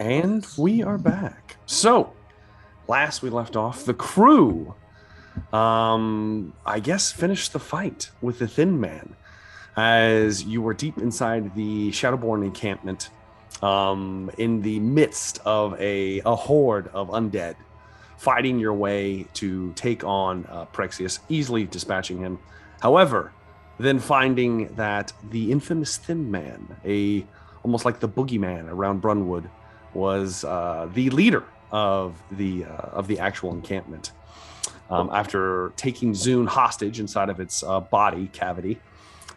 And we are back. So, last we left off, the crew, I guess, finished the fight with the Thin Man as you were deep inside the Shadowborn encampment, in the midst of a horde of undead, fighting your way to take on Prexius, easily dispatching him. However, then finding that the infamous Thin Man, almost like the boogeyman around Brunwood, was the leader of the actual encampment. After taking Zune hostage inside of its body cavity,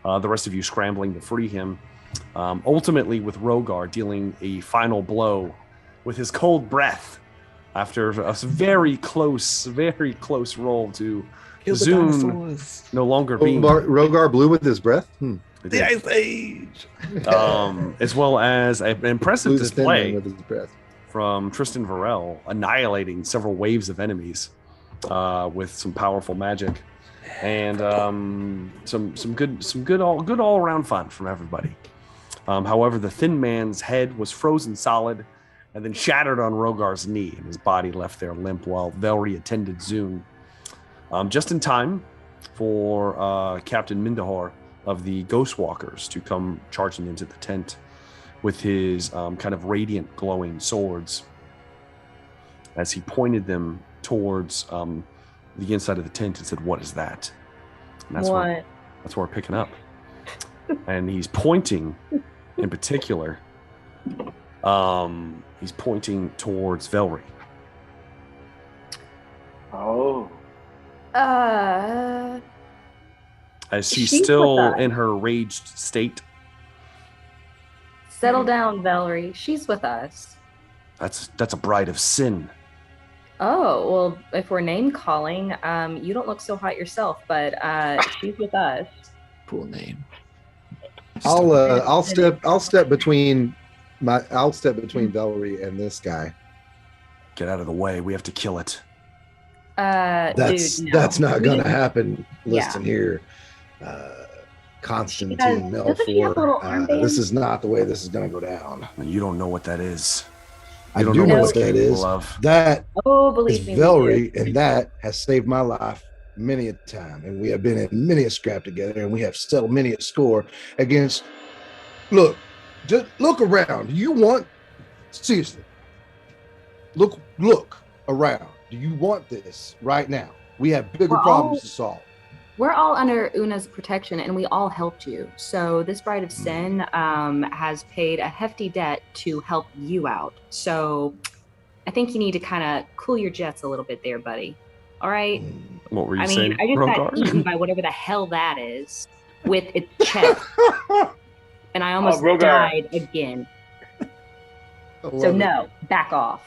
the rest of you scrambling to free him. Ultimately, with Rogar dealing a final blow with his cold breath after a very close roll to Zune no longer being Rogar blew with his breath. The Ice Age. As well as an impressive display with his breath from Tristan Varel, annihilating several waves of enemies with some powerful magic, and some good all around fun from everybody. However, the Thin Man's head was frozen solid and then shattered on Rogar's knee, and his body left there limp while Velree attended Zune. Just in time for Captain Mindahar of the Ghostwalkers to come charging into the tent with his kind of radiant glowing swords as he pointed them towards the inside of the tent and said, "What is that?" And that's what? That's where we're picking up. And he's pointing in particular, he's pointing towards Velree. Oh. As she's still in her raged state. Settle down, Velree. She's with us. That's a bride of sin. Oh, well, if we're name calling, you don't look so hot yourself, but she's with us. Cool name. I'll step between Velree and this guy. Get out of the way. We have to kill it. That's not gonna happen. Listen here, Constantine Melfor. This is not the way this is gonna go down. You don't know what that is. I do know what that is. That is Velree, and that has saved my life many a time. And we have been in many a scrap together, and we have settled many a score against. Look, just look around. Seriously, look around. Do you want this right now? We have bigger problems to solve. We're all under Una's protection, and we all helped you. So this Bride of Sin has paid a hefty debt to help you out. So I think you need to kind of cool your jets a little bit there, buddy. All right? What were you saying, I just Rogar? got eaten by whatever the hell that is with its chest. And I almost died again. So no, back off.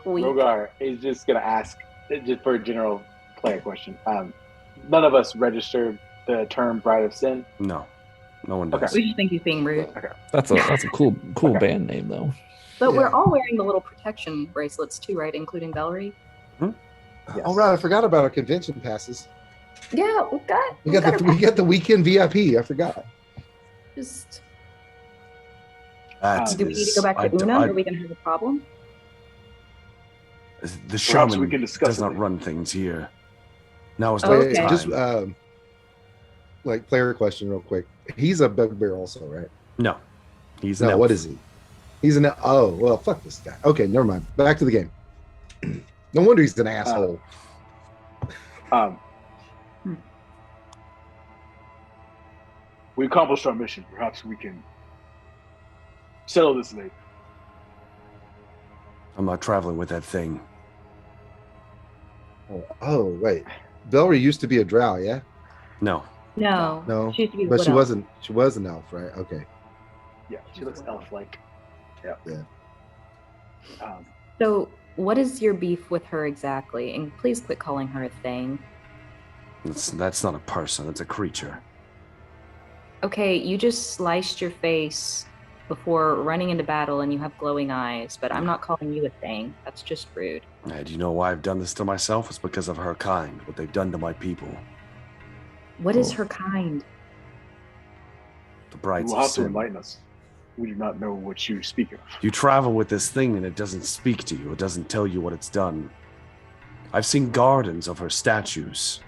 Rogar is just going to ask, just for a general player question. None of us registered the term Bride of Sin. No one does. Okay. We just think he's being rude. Okay. That's a cool band name though. But we're all wearing the little protection bracelets too, right? Including Velree. Yes. All right, I forgot about our convention passes. Yeah, we got the weekend VIP. I forgot. Just. Do we need to go back to Una? Are we going to have a problem? The shaman does not run things here. Now is okay. time. Just player question real quick. He's a bugbear also, right? No. He's no. What is he? He's an oh well. Fuck this guy. Okay, never mind. Back to the game. No wonder he's an asshole. We accomplished our mission. Perhaps we can settle this later. I'm not traveling with that thing. Oh wait. Velree used to be a drow, yeah? No. She used to be but she wasn't. She was an elf, right? Okay. Yeah, she looks elf-like. Yeah. So, what is your beef with her exactly? And please quit calling her a thing. That's not a person. It's a creature. Okay, you just sliced your face before running into battle, and you have glowing eyes. But I'm not calling you a thing. That's just rude. Do you know why I've done this to myself? It's because of her kind. What they've done to my people. What is her kind? The brides You'll of have to sin. enlighten us. We do not know what you speak of. You travel with this thing and it doesn't speak to you. It doesn't tell you what it's done. I've seen gardens of her statues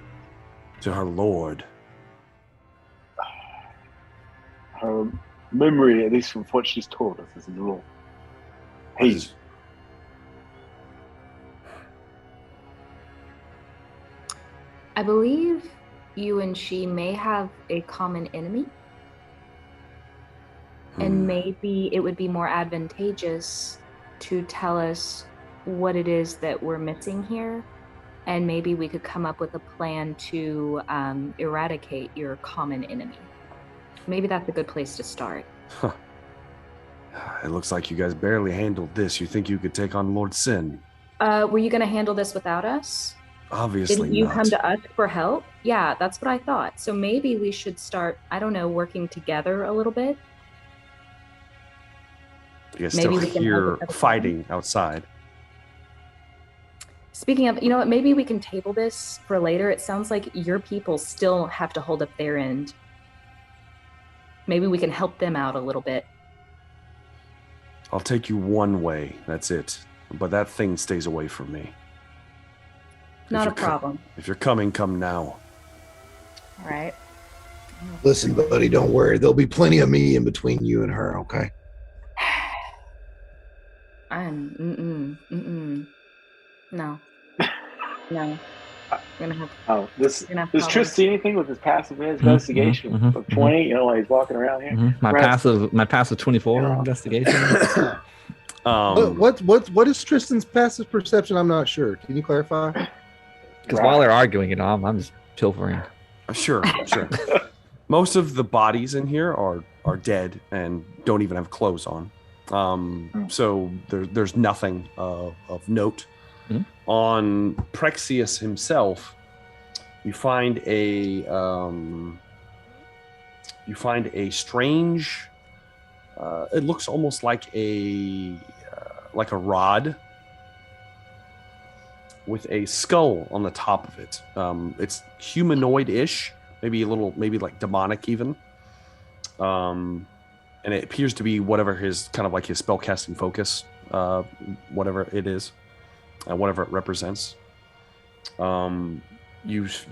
to her lord. Her memory, at least from what she's told us, is a little hazy. I believe you and she may have a common enemy. And maybe it would be more advantageous to tell us what it is that we're missing here. And maybe we could come up with a plan to eradicate your common enemy. Maybe that's a good place to start. Huh. It looks like you guys barely handled this. You think you could take on Lord Sin? Were you going to handle this without us? Obviously Didn't you not. come to us for help? Yeah, that's what I thought. So maybe we should start, I don't know, working together a little bit. You guys still hear fighting outside. Speaking of, you know what, maybe we can table this for later. It sounds like your people still have to hold up their end. Maybe we can help them out a little bit. I'll take you one way, that's it. But that thing stays away from me. Not a problem. If you're coming, come now. All right. Listen, buddy, don't worry. There'll be plenty of me in between you and her, okay? No. No. We're gonna have. Oh, does Tris see anything with his passive investigation of 20? You know, while he's walking around here. My passive 24 investigation. What is Tristan's passive perception? I'm not sure. Can you clarify? Because while they're arguing, you know, I'm just pilfering. Sure. Most of the bodies in here are dead and don't even have clothes on. So there's nothing of note. On Prexius himself, you find a strange. It looks almost like a rod with a skull on the top of it. It's humanoid-ish, maybe like demonic even. And it appears to be whatever his spellcasting focus, whatever it is. Whatever it represents. You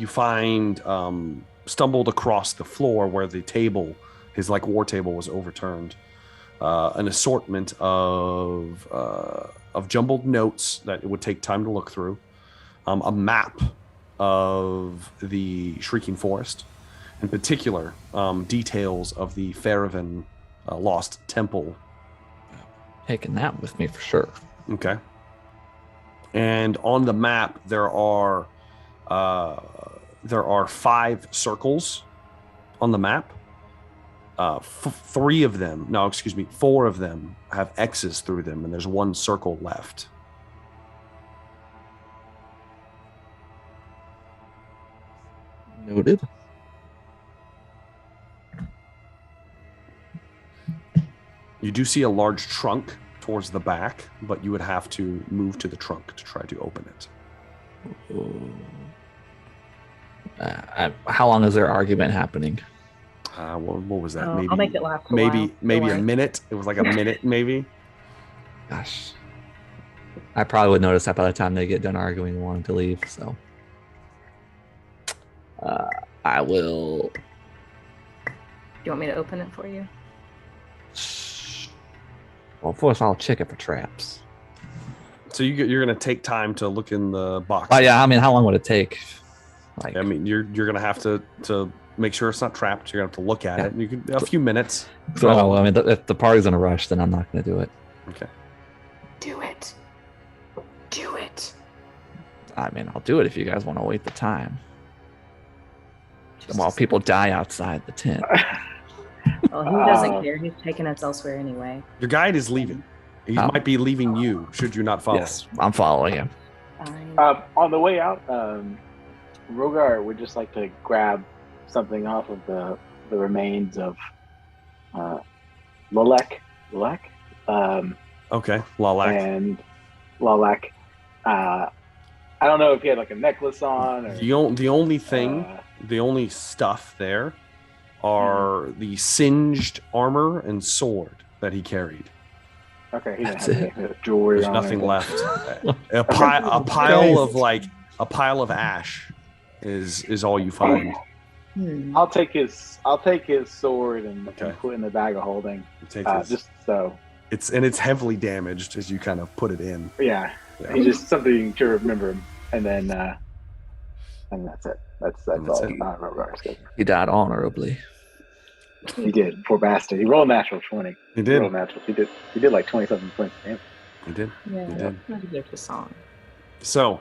find stumbled across the floor where the table, his war table, was overturned. An assortment of jumbled notes that it would take time to look through. A map of the Shrieking Forest, in particular, details of the Faravan lost temple. Taking that with me for sure. Okay. And on the map, there are 5 circles on the map. 4 of them have X's through them, and there's 1 circle left. Noted. You do see a large trunk towards the back, but you would have to move to the trunk to try to open it. How long is their argument happening? What was that? I'll make it last. Maybe a minute. It was like a minute, maybe. Gosh, I probably would notice that by the time they get done arguing, wanting to leave. So, I will. Do you want me to open it for you? Well, first I'll check it for traps. So you're going to take time to look in the box. Oh yeah, I mean, how long would it take? You're going to have to make sure it's not trapped. You're going to have to look at it. And you can a few minutes. So, I mean, if the party's in a rush, then I'm not going to do it. Okay. Do it. I mean, I'll do it if you guys want to wait the time. While people die outside the tent. Well, he doesn't care. He's taking us elsewhere anyway. Your guide is leaving. He might be leaving you, should you not follow. Yes, I'm following him. On the way out, Rogar would just like to grab something off of the remains of Lalek. Okay, Lalek. And Lalek. I don't know if he had like a necklace on. Or, the only stuff there are the singed armor and sword that he carried. Okay, he didn't have any jewelry. There's nothing left. A pile of ash is all you find. I'll take his sword and put it in the bag of holding. Just so it's heavily damaged as you kind of put it in. Yeah. It's just something to remember him, and then and that's it. That's all. He died honorably. He did. Poor bastard. He rolled natural 20. He did. He did like 27 points. He did. Yeah. He did. There's a song. So,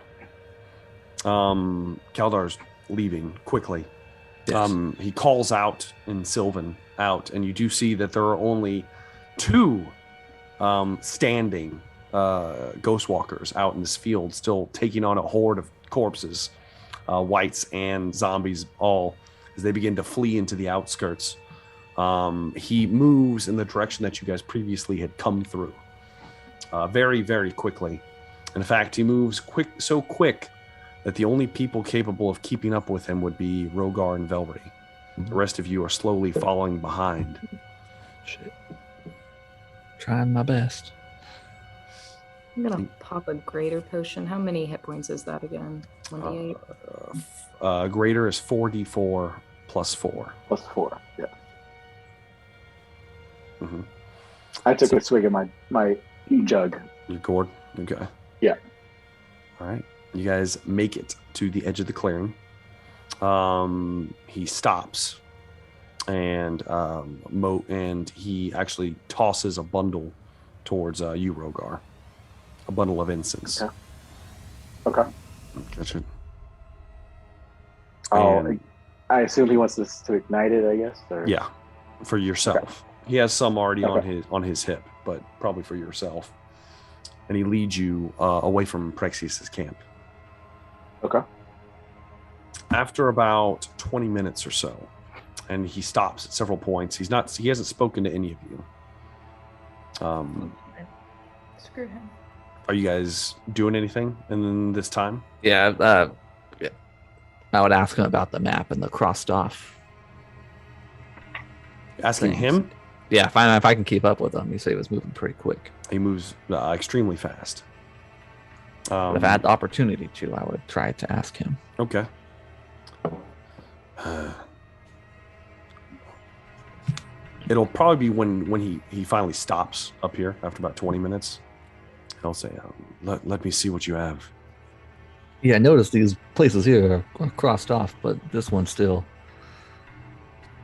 Kaldar's leaving quickly. Yes. He calls out in Sylvan out, and you do see that there are only 2 standing ghost walkers out in this field, still taking on a horde of corpses, whites and zombies, all as they begin to flee into the outskirts. He moves in the direction that you guys previously had come through, very, very quickly. In fact, he moves so quick that the only people capable of keeping up with him would be Rogar and Velree. The rest of you are slowly following behind. Shit. Trying my best. I'm gonna pop a greater potion. How many hit points is that again? 28? Greater is 4d4 plus 4. Plus 4, yeah. Mm-hmm. I took a swig of my jug. Your gourd? Okay. Yeah. All right. You guys make it to the edge of the clearing. He stops, and he actually tosses a bundle towards you, Rogar. A bundle of incense. Okay. Gotcha. I assume he wants us to ignite it, I guess? Or? Yeah, for yourself. Okay. He has some already on his hip, but probably for yourself. And he leads you away from Prexius's camp. Okay. After about 20 minutes or so, and he stops at several points. He hasn't spoken to any of you. Screw him. Are you guys doing anything in this time? Yeah, I would ask him about the map and the crossed off. Asking things. him? Yeah, if I can keep up with him. He said he was moving pretty quick. He moves extremely fast. If I had the opportunity to, I would try to ask him. Okay. It'll probably be when he finally stops up here after about 20 minutes. He'll say, let me see what you have. Yeah, I noticed these places here are crossed off, but this one's still...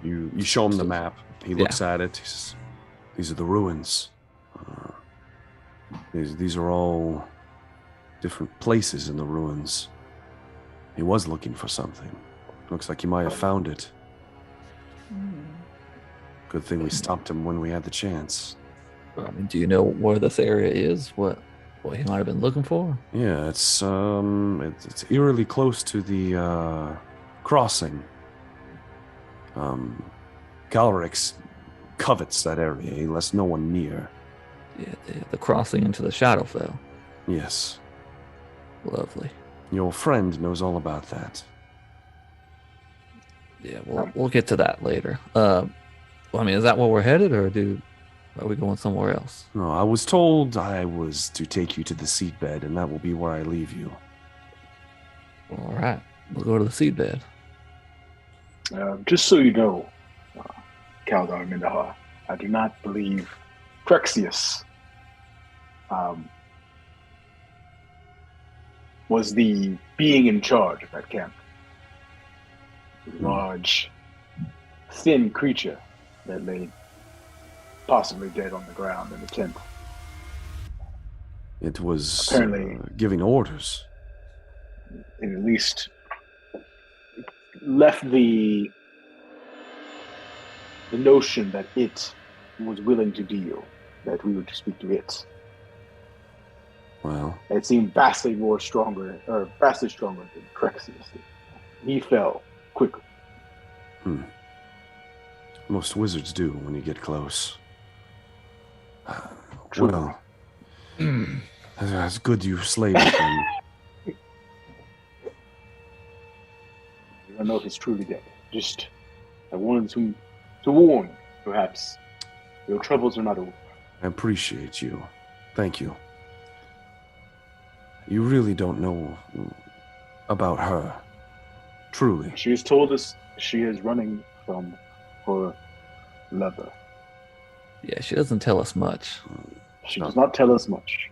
You show him the map. He looks at it. He says, these are the ruins. These are all different places in the ruins. He was looking for something. Looks like he might have found it. Good thing we stopped him when we had the chance. I mean, do you know where this area is? What he might have been looking for? Yeah, it's eerily close to the crossing. Galrix covets that area. He lets no one near. Yeah, the crossing into the Shadowfell. Yes. Lovely. Your friend knows all about that. Yeah, we'll get to that later. I mean, is that where we're headed, or are we going somewhere else? No, I was told I was to take you to the seedbed, and that will be where I leave you. All right, we'll go to the seedbed. Just so you know, Kaldar Mindahar, I do not believe Prexius was the being in charge of that camp. A large, thin creature that lay possibly dead on the ground in the tent. It was apparently giving orders. It at least left the notion that it was willing to deal, that we were to speak to it. Well, it seemed vastly stronger than Prexius. He fell quickly. Most wizards do when you get close. True. Well, that's good you slayed him. We don't know if he's truly dead. Just, I wanted to warn you, perhaps your troubles are not over. I appreciate you. Thank you. You really don't know about her. Truly. She has told us she is running from her lover. Yeah, she doesn't tell us much. She does not tell us much.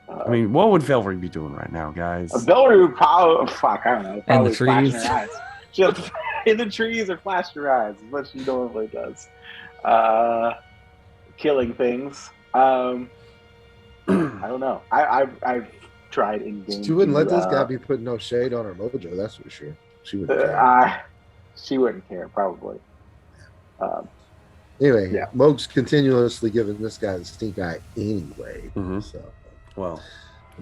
I mean, what would Velree be doing right now, guys? Velree would probably, I don't know, probably in the trees. flashing her eyes. She'll in the trees or flashing her eyes, is what she normally does. Killing things. I don't know. I've tried in games. She wouldn't let this guy be putting no shade on her mojo, that's for sure. She wouldn't care. She wouldn't care, probably. Anyway, yeah. Moog's continuously giving this guy the stink eye anyway. Mm-hmm. So, well,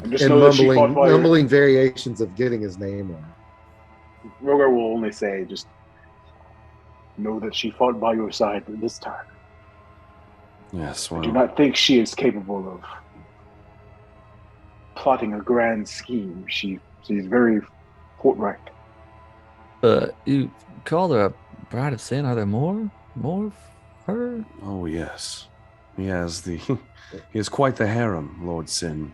and mumbling variations of getting his name on. Rogar will only say, just know that she fought by your side this time. Yes, well. I do not think she is capable of plotting a grand scheme. She's very forthright. You called her a bride of sin. Are there more? More of her? Oh yes, he has quite the harem, Lord Sin.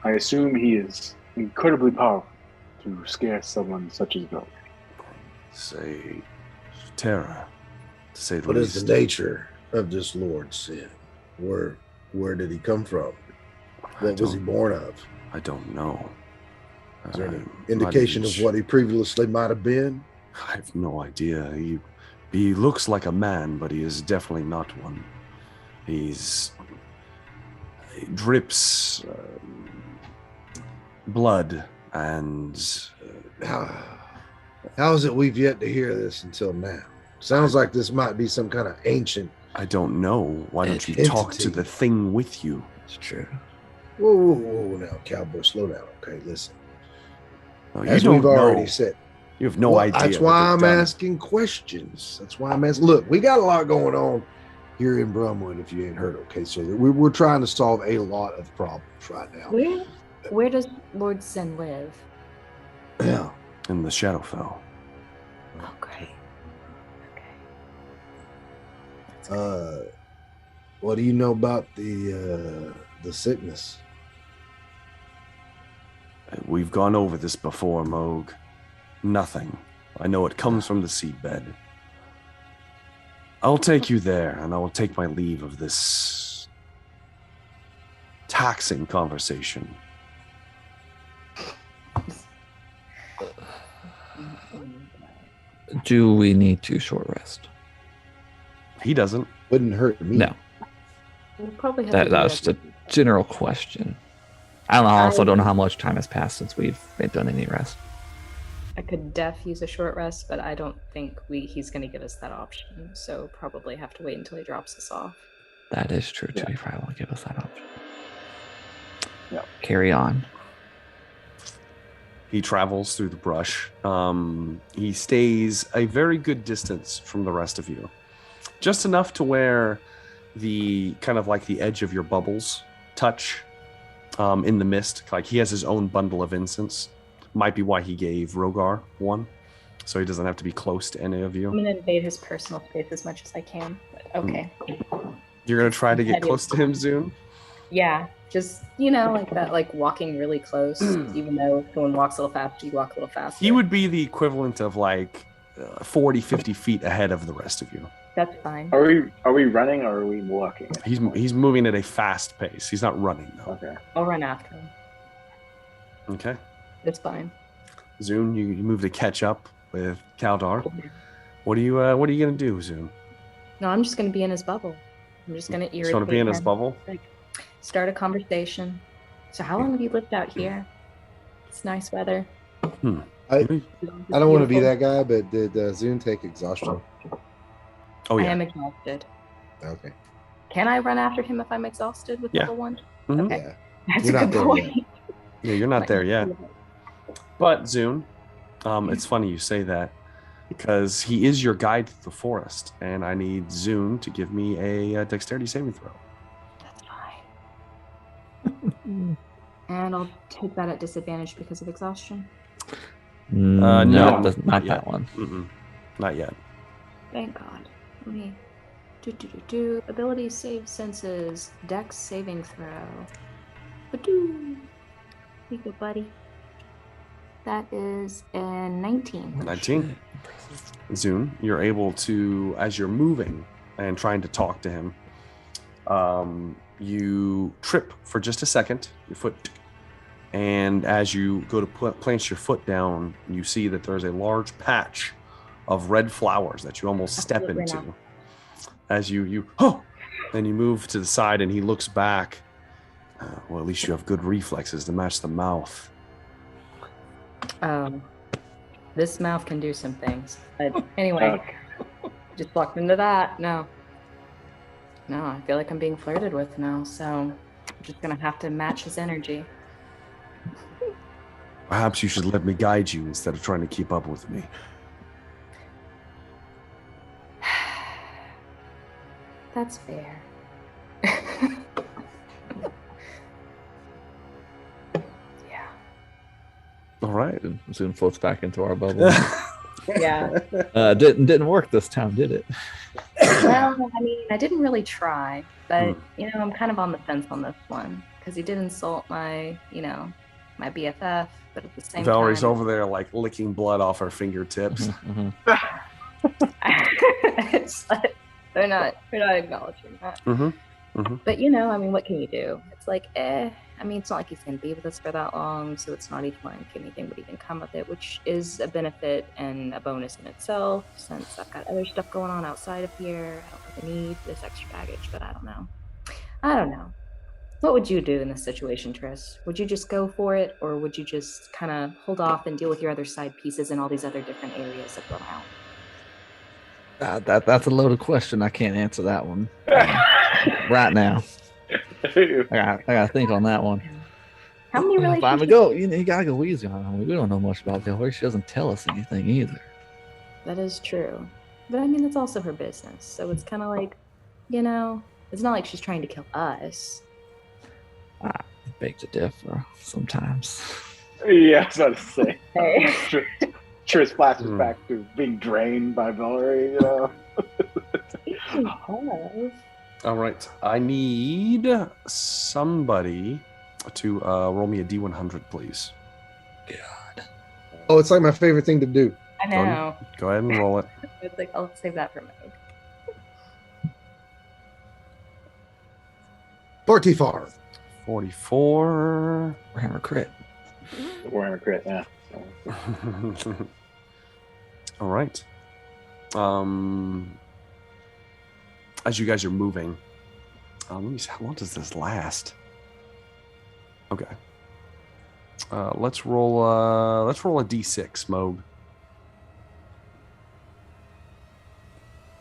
I assume he is incredibly powerful to scare someone such as Velree. Say terror, to say the least. What is the nature of this Lord Sin? Where did he come from? What was he born of? I don't know. Is there any indication of what he previously might have been? I have no idea. He looks like a man, but he is definitely not one. He drips blood and... How is it we've yet to hear this until now? Sounds like this might be some kind of ancient... I don't know. Why don't you talk to the thing with you? It's true. Whoa, now, cowboy, slow down. Okay, listen. No, as we've already said. You have no idea. That's why I'm asking questions. That's why I'm asking. Look, we got a lot going on here in Brumwood, if you ain't heard. Okay, so we're trying to solve a lot of problems right now. Where does Lord Sin live? Yeah. In the Shadowfell. Oh, great. Okay. What do you know about the sickness? We've gone over this before, Moog. Nothing. I know it comes from the seedbed. I'll take you there, and I will take my leave of this taxing conversation. Do we need to short rest? He doesn't. Wouldn't hurt me. No. We'll probably have That was just a general question. I also don't know how much time has passed since we've done any rest. I could use a short rest, but I don't think he's going to give us that option. So probably have to wait until he drops us off. That is true, too. He probably won't give us that option. Yeah. Carry on. He travels through the brush. He stays a very good distance from the rest of you. Just enough to where the kind of like the edge of your bubbles touch in the mist. Like he has his own bundle of incense. Might be why he gave Rogar one. So he doesn't have to be close to any of you. I'm going to invade his personal space as much as I can. But okay. You're going to try to get close to him, Zune? Yeah. Just, like that, like walking really close. Even though if someone walks a little faster, you walk a little faster. He would be the equivalent of like 40, 50 feet ahead of the rest of you. That's fine. Are we running or are we walking? He's moving at a fast pace. He's not running though. Okay. I'll run after him. Okay. It's fine. Zune, you move to catch up with Kaldar. What are you gonna do, Zune? No, I'm just gonna be in his bubble. I'm just gonna irritate him. Just want to be in his bubble? Like, start a conversation. So how long have you lived out here? It's nice weather. I don't want to be that guy, but did Zune take exhaustion? Oh yeah. I am exhausted. Okay. Can I run after him if I'm exhausted with level 1? Mm-hmm. Okay. Yeah. That's You're a not good there point. yet. Yeah, you're not there yet. But Zune, it's funny you say that because he is your guide through the forest, and I need Zune to give me a dexterity saving throw. That's fine. And I'll take that at disadvantage because of exhaustion. No, not that one. Not yet. Thank God. Let me Ability save senses. Dex saving throw. Ba-doo. You go, buddy. That is a 19. 19. Zune, you're able to, as you're moving and trying to talk to him, you trip for just a second, your foot, and as you go to place your foot down, you see that there's a large patch of red flowers that you almost step into. As you and you move to the side, and he looks back. Well, at least you have good reflexes to match the mouth. This mouth can do some things. But anyway, just walked into that. No, I feel like I'm being flirted with now, so I'm just gonna have to match his energy. Perhaps you should let me guide you instead of trying to keep up with me. That's fair. Yeah. All right. Soon floats back into our bubble. Yeah. Didn't work this time, did it? Well, I mean, I didn't really try, but I'm kind of on the fence on this one because he did insult my BFF, but at the same time, Velree's over there like licking blood off her fingertips. It's like, they're not acknowledging that. But I mean, what can you do? It's like, I mean, it's not like he's going to be with us for that long, so it's not even like anything would even come of it, which is a benefit and a bonus in itself, since I've got other stuff going on outside of here. I don't really need this extra baggage, but I don't know. What would you do in this situation, Triss? Would you just go for it, or would you just kind of hold off and deal with your other side pieces in all these other different areas of the round? That's a loaded question. I can't answer that one right now. I gotta think on that one. How many relationships? You gotta go easy on her. We don't know much about Velree. She doesn't tell us anything either. That is true, but I mean, it's also her business, so it's kind of like, it's not like she's trying to kill us. I beg to differ sometimes. Yeah, I was about to say. Hey. Triss flashes back to being drained by Velree, All right. I need somebody to roll me a D100, please. God. Oh, it's like my favorite thing to do. I know. Go ahead and roll it. It's like, I'll save that for Meg. 44. 44. Warhammer crit. Warhammer crit, yeah. All right. As you guys are moving, let me see, how long does this last? Okay. Let's roll a D6, Moog.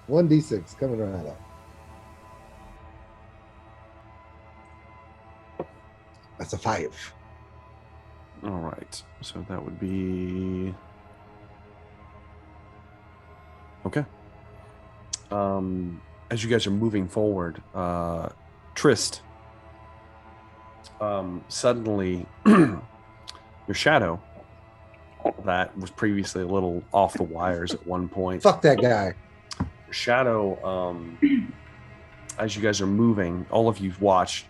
1d6 coming right up. That's a 5. All right. So that would be okay. As you guys are moving forward, Trist, suddenly your shadow that was previously a little off the wires at one point. Fuck that guy. Your shadow, as you guys are moving, all of you watch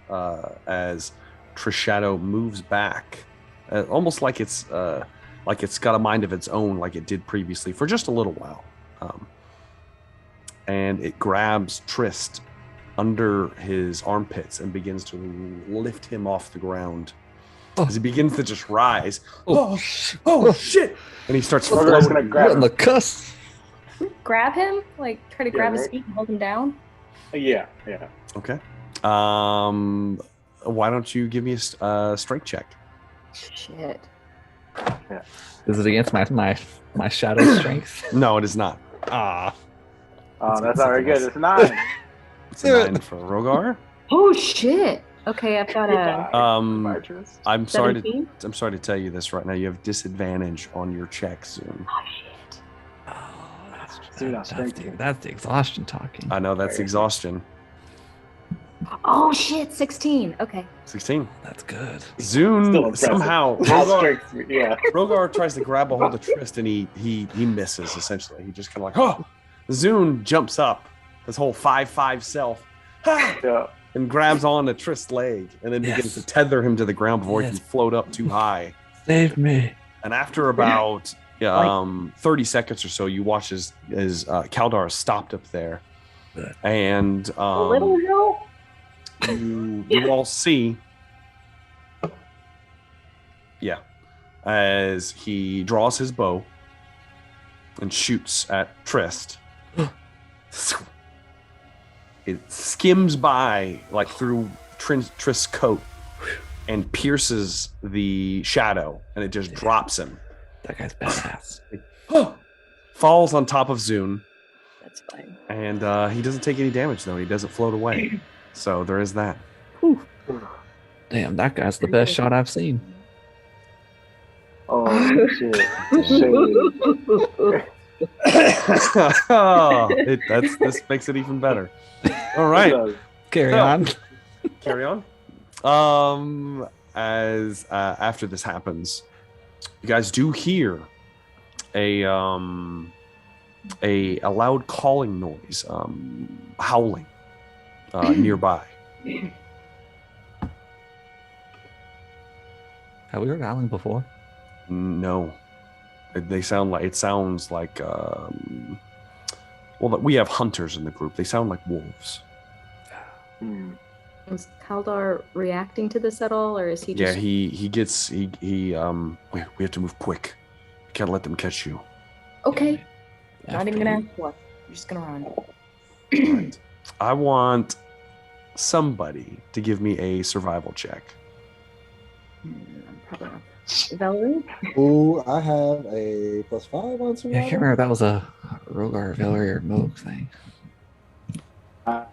as Trist's shadow moves back, almost like it's got a mind of its own, like it did previously for just a little while. And it grabs Trist under his armpits and begins to lift him off the ground. As he begins to just rise. Oh shit! And he starts floating. What in the cuss? Grab him? Like, try to grab his feet and hold him down? Yeah. Okay. Why don't you give me a strength check? Shit. Yeah. Is it against my shadow strength? No, it is not. That's not very good. It's 9. It's a 9 for Rogar. Oh shit. Okay, I've got a. I'm sorry to tell you this right now. You have disadvantage on your check soon. Oh shit. That's the exhaustion talking. I know that's exhaustion. Oh shit, 16. Okay. 16. That's good. Zune somehow Rogar, Rogar tries to grab a hold of Trist and he misses essentially. He just kind of like, Zune jumps up his whole 5'5" self, and grabs onto Trist's leg, and then begins to tether him to the ground before he can float up too high. Save me. And after about 30 seconds or so, you watch as Kaldar is stopped up there, and a little help. You all see, as he draws his bow and shoots at Trist. It skims by like through Trist's coat and pierces the shadow, and it just drops him. That guy's badass. Falls on top of Zune. That's fine. And he doesn't take any damage, though. He doesn't float away. So there is that. Whew. Damn, that guy's the best shot I've seen. Oh, shit. This makes it even better. All right. Carry on. Carry on. As after this happens, you guys do hear a loud calling noise, howling nearby. Have we heard howling before? No, it sounds like we have hunters in the group. They sound like wolves. Is Kaldar reacting to this at all, or is he just... we have to move quick. We can't let them catch you. Okay. Not even gonna ask what. I'm just gonna run. Right. I want somebody to give me a survival check. Probably not. Velree? Ooh, I have a +5 on survival. Yeah, I can't remember if that was a Rogar, Velree, or Moog thing. I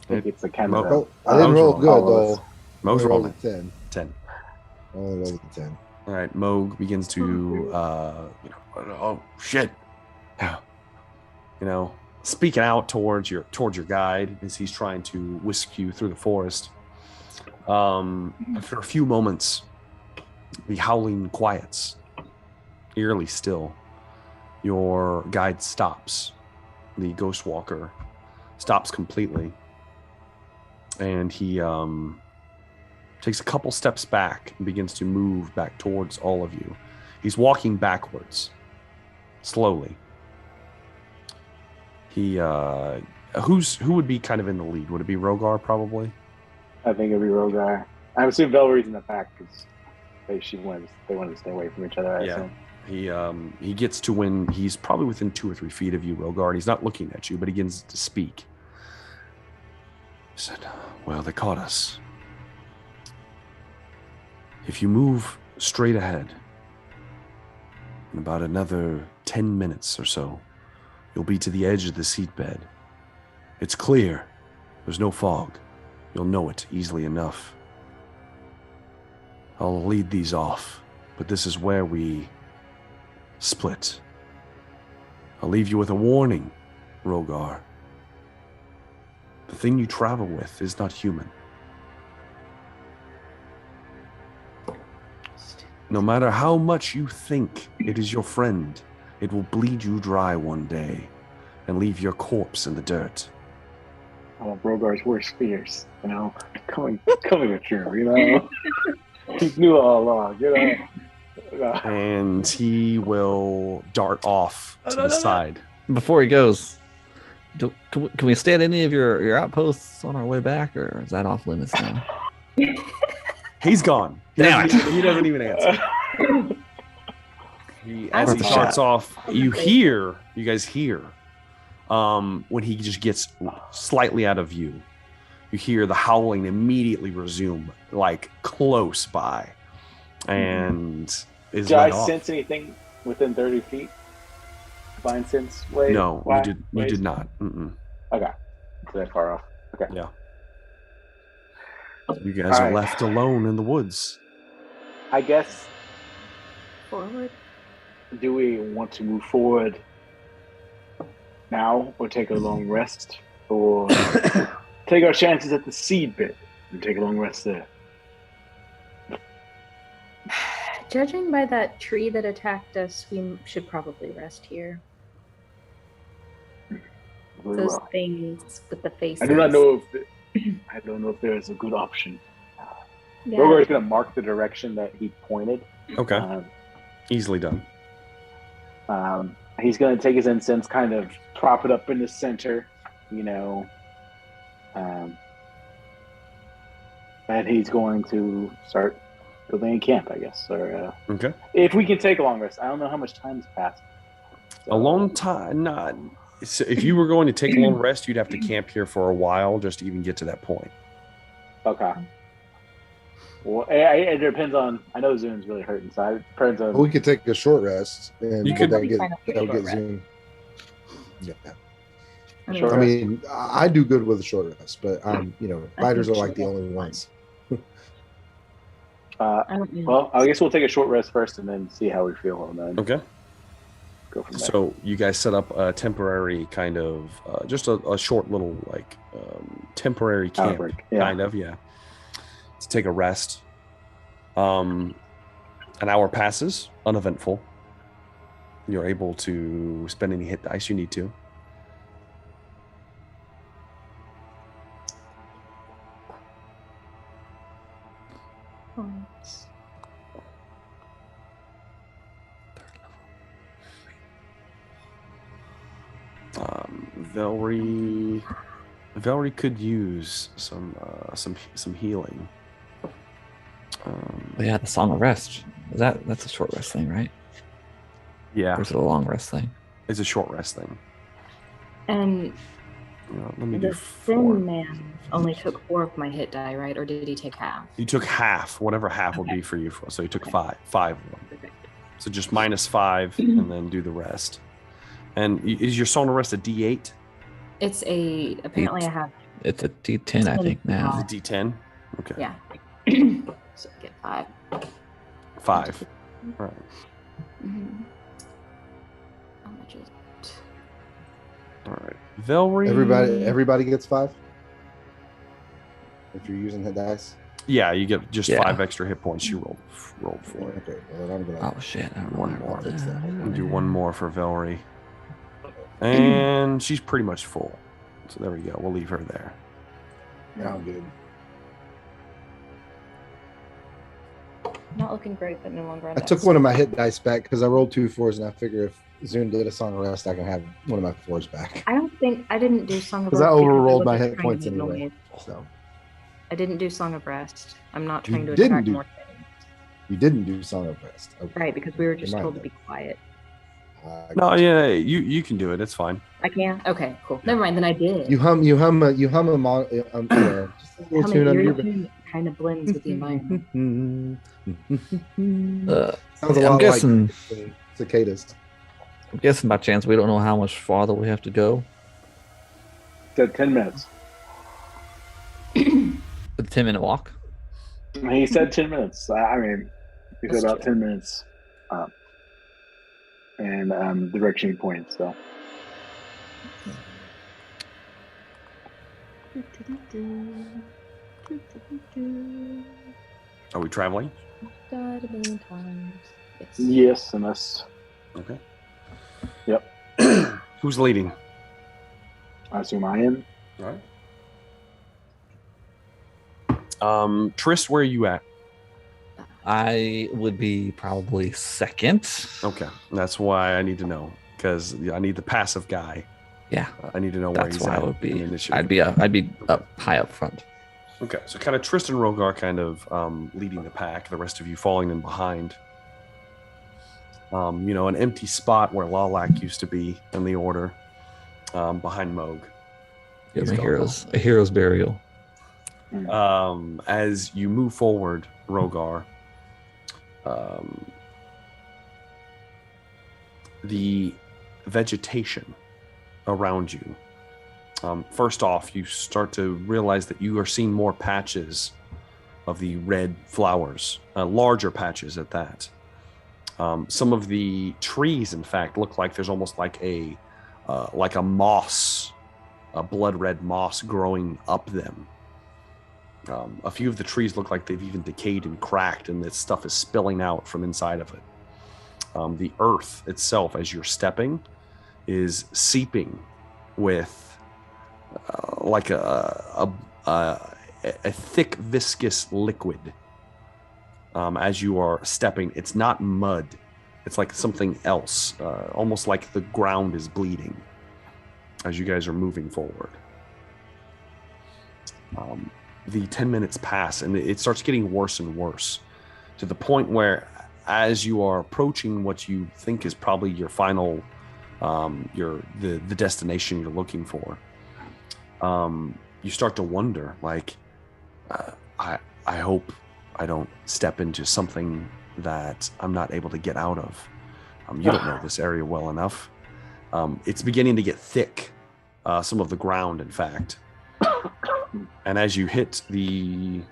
think it's a kind of. Oh, I didn't roll good though. Moog's rolling 10. 10. I only rolled a 10. All right, Moog begins to, oh shit, speaking out towards your guide as he's trying to whisk you through the forest. After a few moments, the howling quiets, eerily still. Your guide stops. The ghost walker stops completely, and he takes a couple steps back and begins to move back towards all of you. He's walking backwards, slowly. Who would be kind of in the lead? Would it be Rogar, probably? I think it'd be Rogar. I assume Velree's in the back because they wanted to stay away from each other. I assume. He gets to when he's probably within 2 or 3 feet of you, Rogar, and he's not looking at you, but he begins to speak. He said, "Well, they caught us. If you move straight ahead, in about another 10 minutes or so, you'll be to the edge of the seedbed. It's clear. There's no fog. You'll know it easily enough. I'll lead these off, but this is where we split. I'll leave you with a warning, Rogar. The thing you travel with is not human. No matter how much you think it is your friend, it will bleed you dry one day and leave your corpse in the dirt." Oh, Rogar's worst fears, coming true, He knew all along, And he will dart off to the side. Before he goes, can we stay at any of your outposts on our way back, or is that off limits now? He's gone. He doesn't even answer. As he starts off, you guys hear, when he just gets slightly out of view, you hear the howling immediately resume, like close by, and is Did I off. sense anything within 30 feet? Divine sense way? No, you did not. Mm-mm. Okay, so that far off. Okay. Yeah. You guys are left alone in the woods. I guess. Forward. Do we want to move forward now, or take a long rest, or take our chances at the seed bit and take a long rest there? Judging by that tree that attacked us, we should probably rest here. Those things with the faces. I do not know I don't know if there is a good option. Yeah. Rogar is going to mark the direction that he pointed. Okay. Easily done. He's going to take his incense, kind of prop it up in the center, and he's going to start building a camp, I guess. Or okay. If we can take a long rest. I don't know how much time's passed. So. A long time? Not. So if you were going to take a long rest, you'd have to camp here for a while just to even get to that point. Okay. Well, it depends on. I know Zune's really hurting, so it depends on. We could take a short rest, and you could get Zune. Yeah. I mean, I do good with a short rest, but fighters are like the only ones. Well, I guess we'll take a short rest first, and then see how we feel, and then okay. Go from there. So you guys set up a temporary kind of, just a short little temporary camp, kind of, to take a rest. An hour passes, uneventful. You're able to spend any hit dice you need to. Velree could use some healing. The Song of Rest. That's a short rest thing, right? Yeah. Or is it a long rest thing? It's a short rest thing. And let me the do 4. Thin Man only took 4 of my hit die, right? Or did he take half? You took half, whatever half would be for you. So you took 5 of them. Perfect. So just -5 and then do the rest. And is your Song of Rest a D8? It's apparently I have. It's a D10, I think, now. It's a D10? Okay. Yeah. So I get 5. 5. All right. Mm-hmm. How much is it? All right. Velree. Everybody gets 5? If you're using hit dice? Yeah, you get just 5 extra hit points you rolled for. Okay. Well, then I'm gonna shit. I don't one more. that. Do one more for Velree. And she's pretty much full. So there we go. We'll leave her there. Yeah, I'm good. Not looking great, but no longer. I took one of my hit dice back because I rolled 2 4s, and I figure if Zune did a Song of Rest, I can have one of my 4s back. I didn't do Song of Rest. Because I overrolled my hit points anyway. So I didn't do Song of Rest. I'm not trying to attract more things. You didn't do Song of Rest. Okay. Right, because we were just told to be quiet. No, yeah, you can do it. It's fine. I can. Okay, cool. Never mind. Then I did. You hum a just a little tune under your breath. Kind of blends with the environment. Sounds a lot guessing, like cicadas. I'm guessing by chance we don't know how much farther we have to go. Said 10 minutes. The 10-minute walk. He said 10 minutes. I mean, he said about 10 minutes. And the direction he pointed, so. Are we traveling? Died a million times. Yes, unless. Okay. Yep. Who's leading? I assume I am. All right. Triss, where are you at? I would be probably second. Okay, that's why I need to know, because I need the passive guy. Yeah, I need to know where he's at. I would be. I'd be up high up front. Okay, so kind of Tristan Rogar kind of leading the pack, the rest of you falling in behind. An empty spot where Lalak used to be in the order, behind Moog. Yeah, a hero's burial. As you move forward, Rogar, the vegetation around you. First off, you start to realize that you are seeing more patches of the red flowers, larger patches at that. Some of the trees, in fact, look like there's almost like a moss, a blood red moss growing up them. A few of the trees look like they've even decayed and cracked, and this stuff is spilling out from inside of it. The earth itself, as you're stepping, is seeping with like a thick viscous liquid. As you are stepping, it's not mud. It's like something else, almost like the ground is bleeding as you guys are moving forward. The 10 minutes pass, and it starts getting worse and worse to the point where as you are approaching what you think is probably your final, the destination you're looking for, you start to wonder, like, I hope I don't step into something that I'm not able to get out of. You don't know this area well enough. It's beginning to get thick, some of the ground, in fact. And as you hit the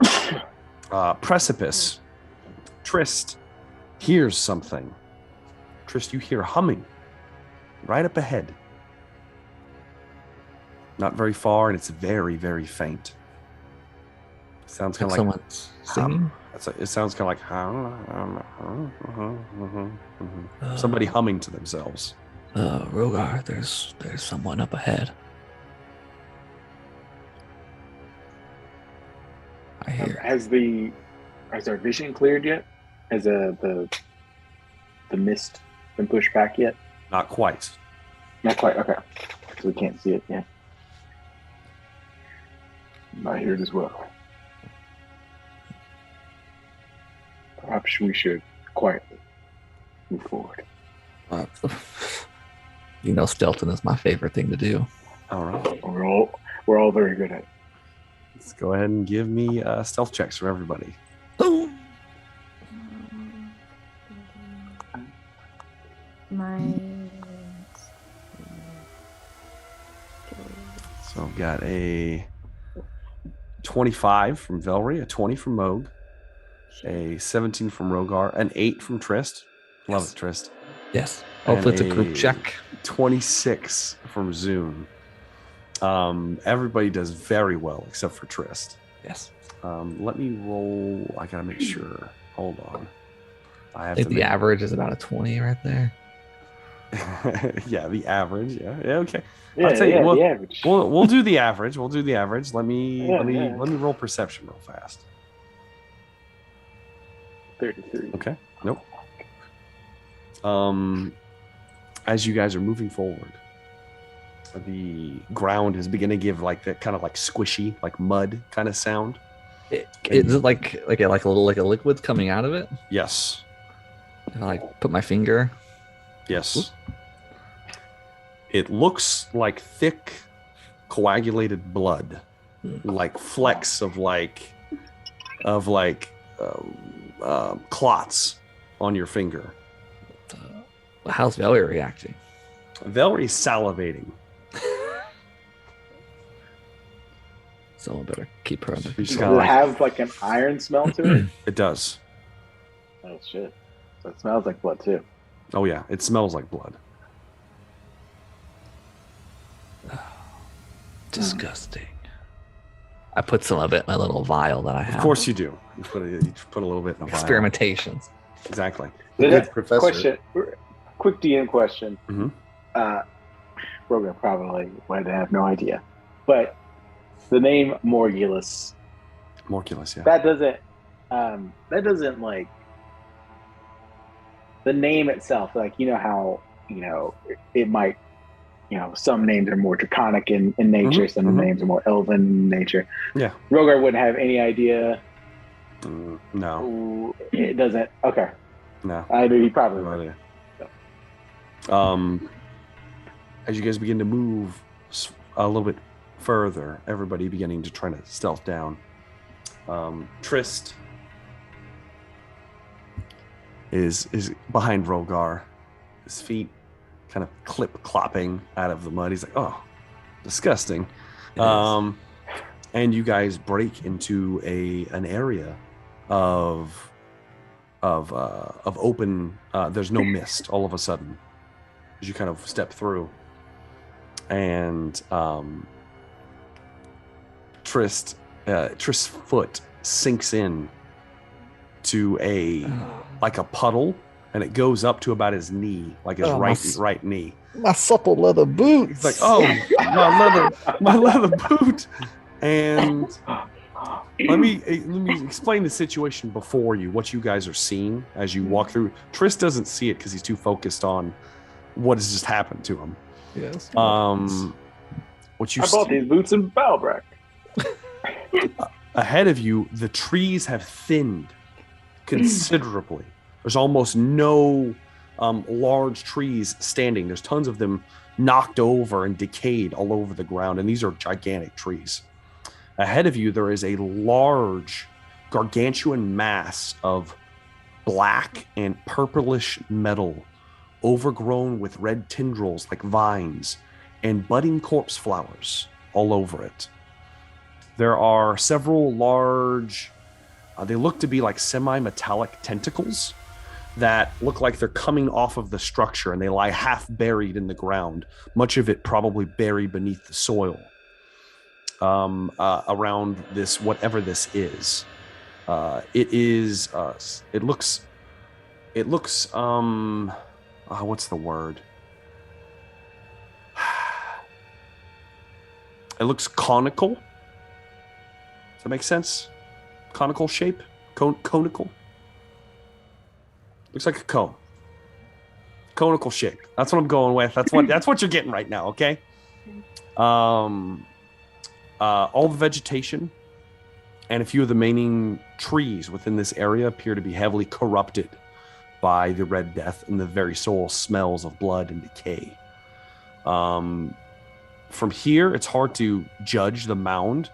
precipice, Trist hears something. Trist, you hear humming right up ahead. Not very far, and it's very, very faint. Sounds kind of like someone's singing. It sounds kind of like somebody humming to themselves. Rogar, there's someone up ahead. I hear. Has our vision cleared yet? Has the mist been pushed back yet? Not quite. Not quite. Okay, so we can't see it yet. I hear it as well. Perhaps we should quietly move forward. Stealthing is my favorite thing to do. All right. We're all very good at it. Let's go ahead and give me stealth checks for everybody. So I've got a 25 from Velree, a 20 from Moog, a 17 from Rogar, an 8 from Trist. Love it, Trist. Yes. Hopefully it's a group check. 26 from Zune. Everybody does very well except for Trist. Yes. Let me roll. I gotta make sure. Hold on. I think the average is about a 20 right there. Yeah, the average. Yeah. Okay. Yeah, I'll tell you, the average. We'll do the average. We'll do the average. Let me roll perception real fast. 33. Okay. Nope. As you guys are moving forward, the ground is beginning to give like that kind of like squishy, like mud kind of sound. Is it like a little like a liquid coming out of it? Yes. I like put my finger. Yes. Oop. It looks like thick, coagulated blood, like flecks of clots on your finger. How's Velree reacting? Velree's salivating. Someone better keep her under. Does it have like an iron smell to it? It does. Oh shit! So it smells like blood too. Oh yeah, it smells like blood. Disgusting. I put some of it in my little vial that I have. Of course you do. You put a little bit in a vial. Experimentations. Exactly. Good professor. Question. Quick DM question. Mm-hmm. Rogan probably might have no idea, but the name Morgulus. Morgulus, yeah. That doesn't like the name itself. Like how it might. Some names are more draconic in nature. Some names are more elven in nature. Yeah. Rogar wouldn't have any idea. No. It doesn't. Okay. No. I knew he probably would. As you guys begin to move a little bit further, everybody beginning to try to stealth down. Trist is behind Rogar. His feet kind of clip-clopping out of the mud. He's like, oh, disgusting. And you guys break into an area of open. There's no mist all of a sudden as you kind of step through, and Trist's foot sinks in to a puddle, and it goes up to about his knee, like his right knee. My supple leather boots. He's like, oh, my leather boot. And let me explain the situation before you, what you guys are seeing as you walk through. Triss doesn't see it because he's too focused on what has just happened to him. Yes. What you I bought these boots in Balbrack. Ahead of you, the trees have thinned considerably. There's almost no large trees standing. There's tons of them knocked over and decayed all over the ground, and these are gigantic trees. Ahead of you, there is a large, gargantuan mass of black and purplish metal, overgrown with red tendrils like vines, and budding corpse flowers all over it. There are several large, they look to be like semi-metallic tentacles that look like they're coming off of the structure, and they lie half buried in the ground, much of it probably buried beneath the soil around this, whatever this is. It looks what's the word? It looks conical. Does that make sense? Conical shape? Conical? Looks like a cone. Conical shape. That's what I'm going with. That's what you're getting right now, okay? All the vegetation and a few of the remaining trees within this area appear to be heavily corrupted by the Red Death, and the very soil smells of blood and decay. From here, it's hard to judge the mound,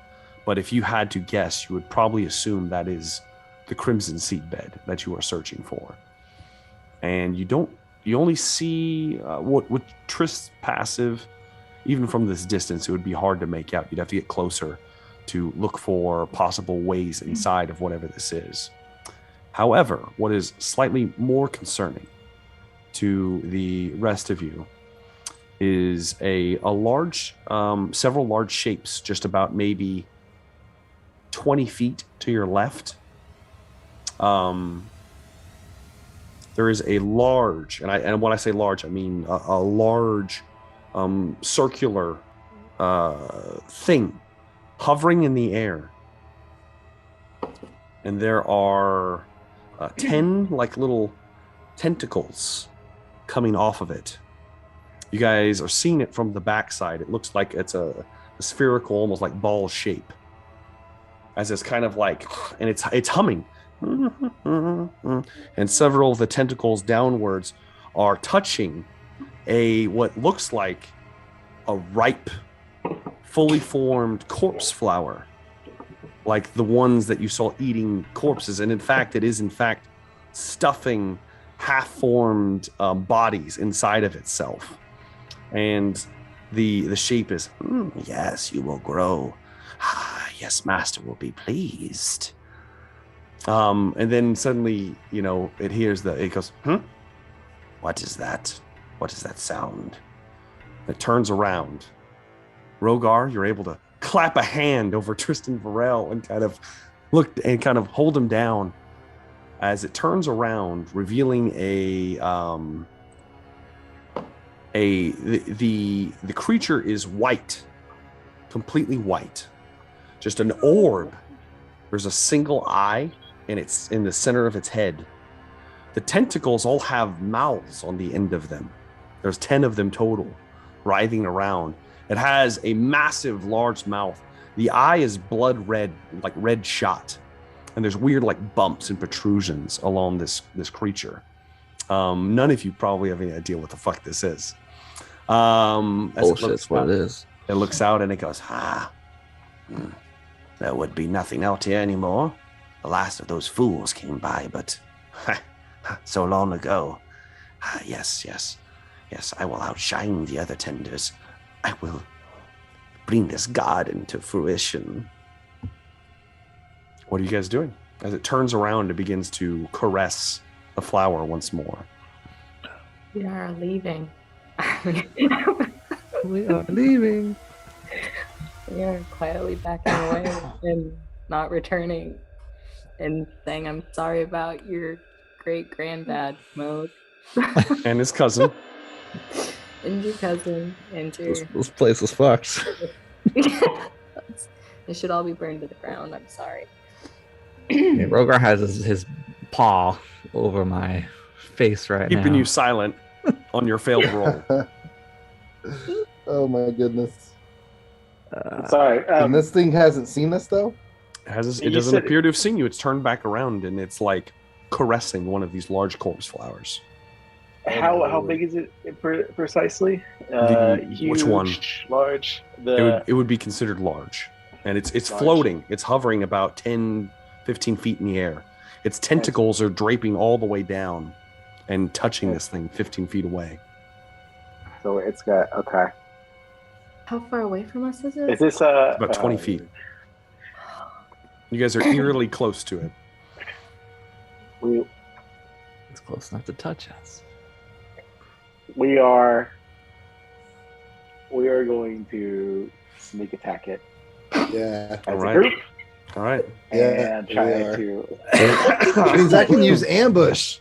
but if you had to guess, you would probably assume that is the Crimson Seedbed that you are searching for. And you only see what Triss passive, even from this distance, it would be hard to make out. You'd have to get closer to look for possible ways inside of whatever this is. However, what is slightly more concerning to the rest of you is a large, several large shapes, just about maybe 20 feet to your left. There is a large, and when I say large, I mean a large circular thing hovering in the air. And there are 10 like little tentacles coming off of it. You guys are seeing it from the backside. It looks like it's a spherical, almost like ball shape. As it's kind of like, and it's humming. And several of the tentacles downwards are touching what looks like a ripe, fully formed corpse flower, like the ones that you saw eating corpses. And in fact, it is stuffing half-formed bodies inside of itself. And the shape is, yes, you will grow. Yes, master will be pleased. And then suddenly, it hears it goes, what is that? What is that sound? It turns around. Rogar, you're able to clap a hand over Tristan Varel and kind of look and kind of hold him down as it turns around, revealing the creature is white, completely white, just an orb. There's a single eye, and it's in the center of its head. The tentacles all have mouths on the end of them. There's 10 of them total, writhing around. It has a massive, large mouth. The eye is blood red, like red shot. And there's weird, like, bumps and protrusions along this creature. None of you probably have any idea what the fuck this is. Bullshit's what it is. It looks out and it goes, there would be nothing out here anymore. The last of those fools came by, but so long ago. Yes, I will outshine the other tenders. I will bring this garden to fruition. What are you guys doing? As it turns around, it begins to caress the flower once more. We are leaving. We are leaving. We are quietly backing away and not returning and saying, I'm sorry about your great granddad mode. And his cousin. And your cousin. And your... This place is fucked. It should all be burned to the ground. I'm sorry. Yeah, Rogar has his paw over my face right now. Keeping you silent on your failed roll. Oh my goodness. Sorry. And this thing hasn't seen us though? It doesn't appear to have seen you. It's turned back around and it's like caressing one of these large corpse flowers. How big is it precisely? Huge, which one? Large. It would be considered large. And it's floating. It's hovering about 10, 15 feet in the air. Its tentacles are draping all the way down and touching this thing 15 feet away. So it's got, okay. How far away from us is it? Is this about 20 feet? You guys are eerily close to it. It's close enough to touch us. We are going to sneak attack it. Yeah. As a group. All right. And try to. Means I can use ambush.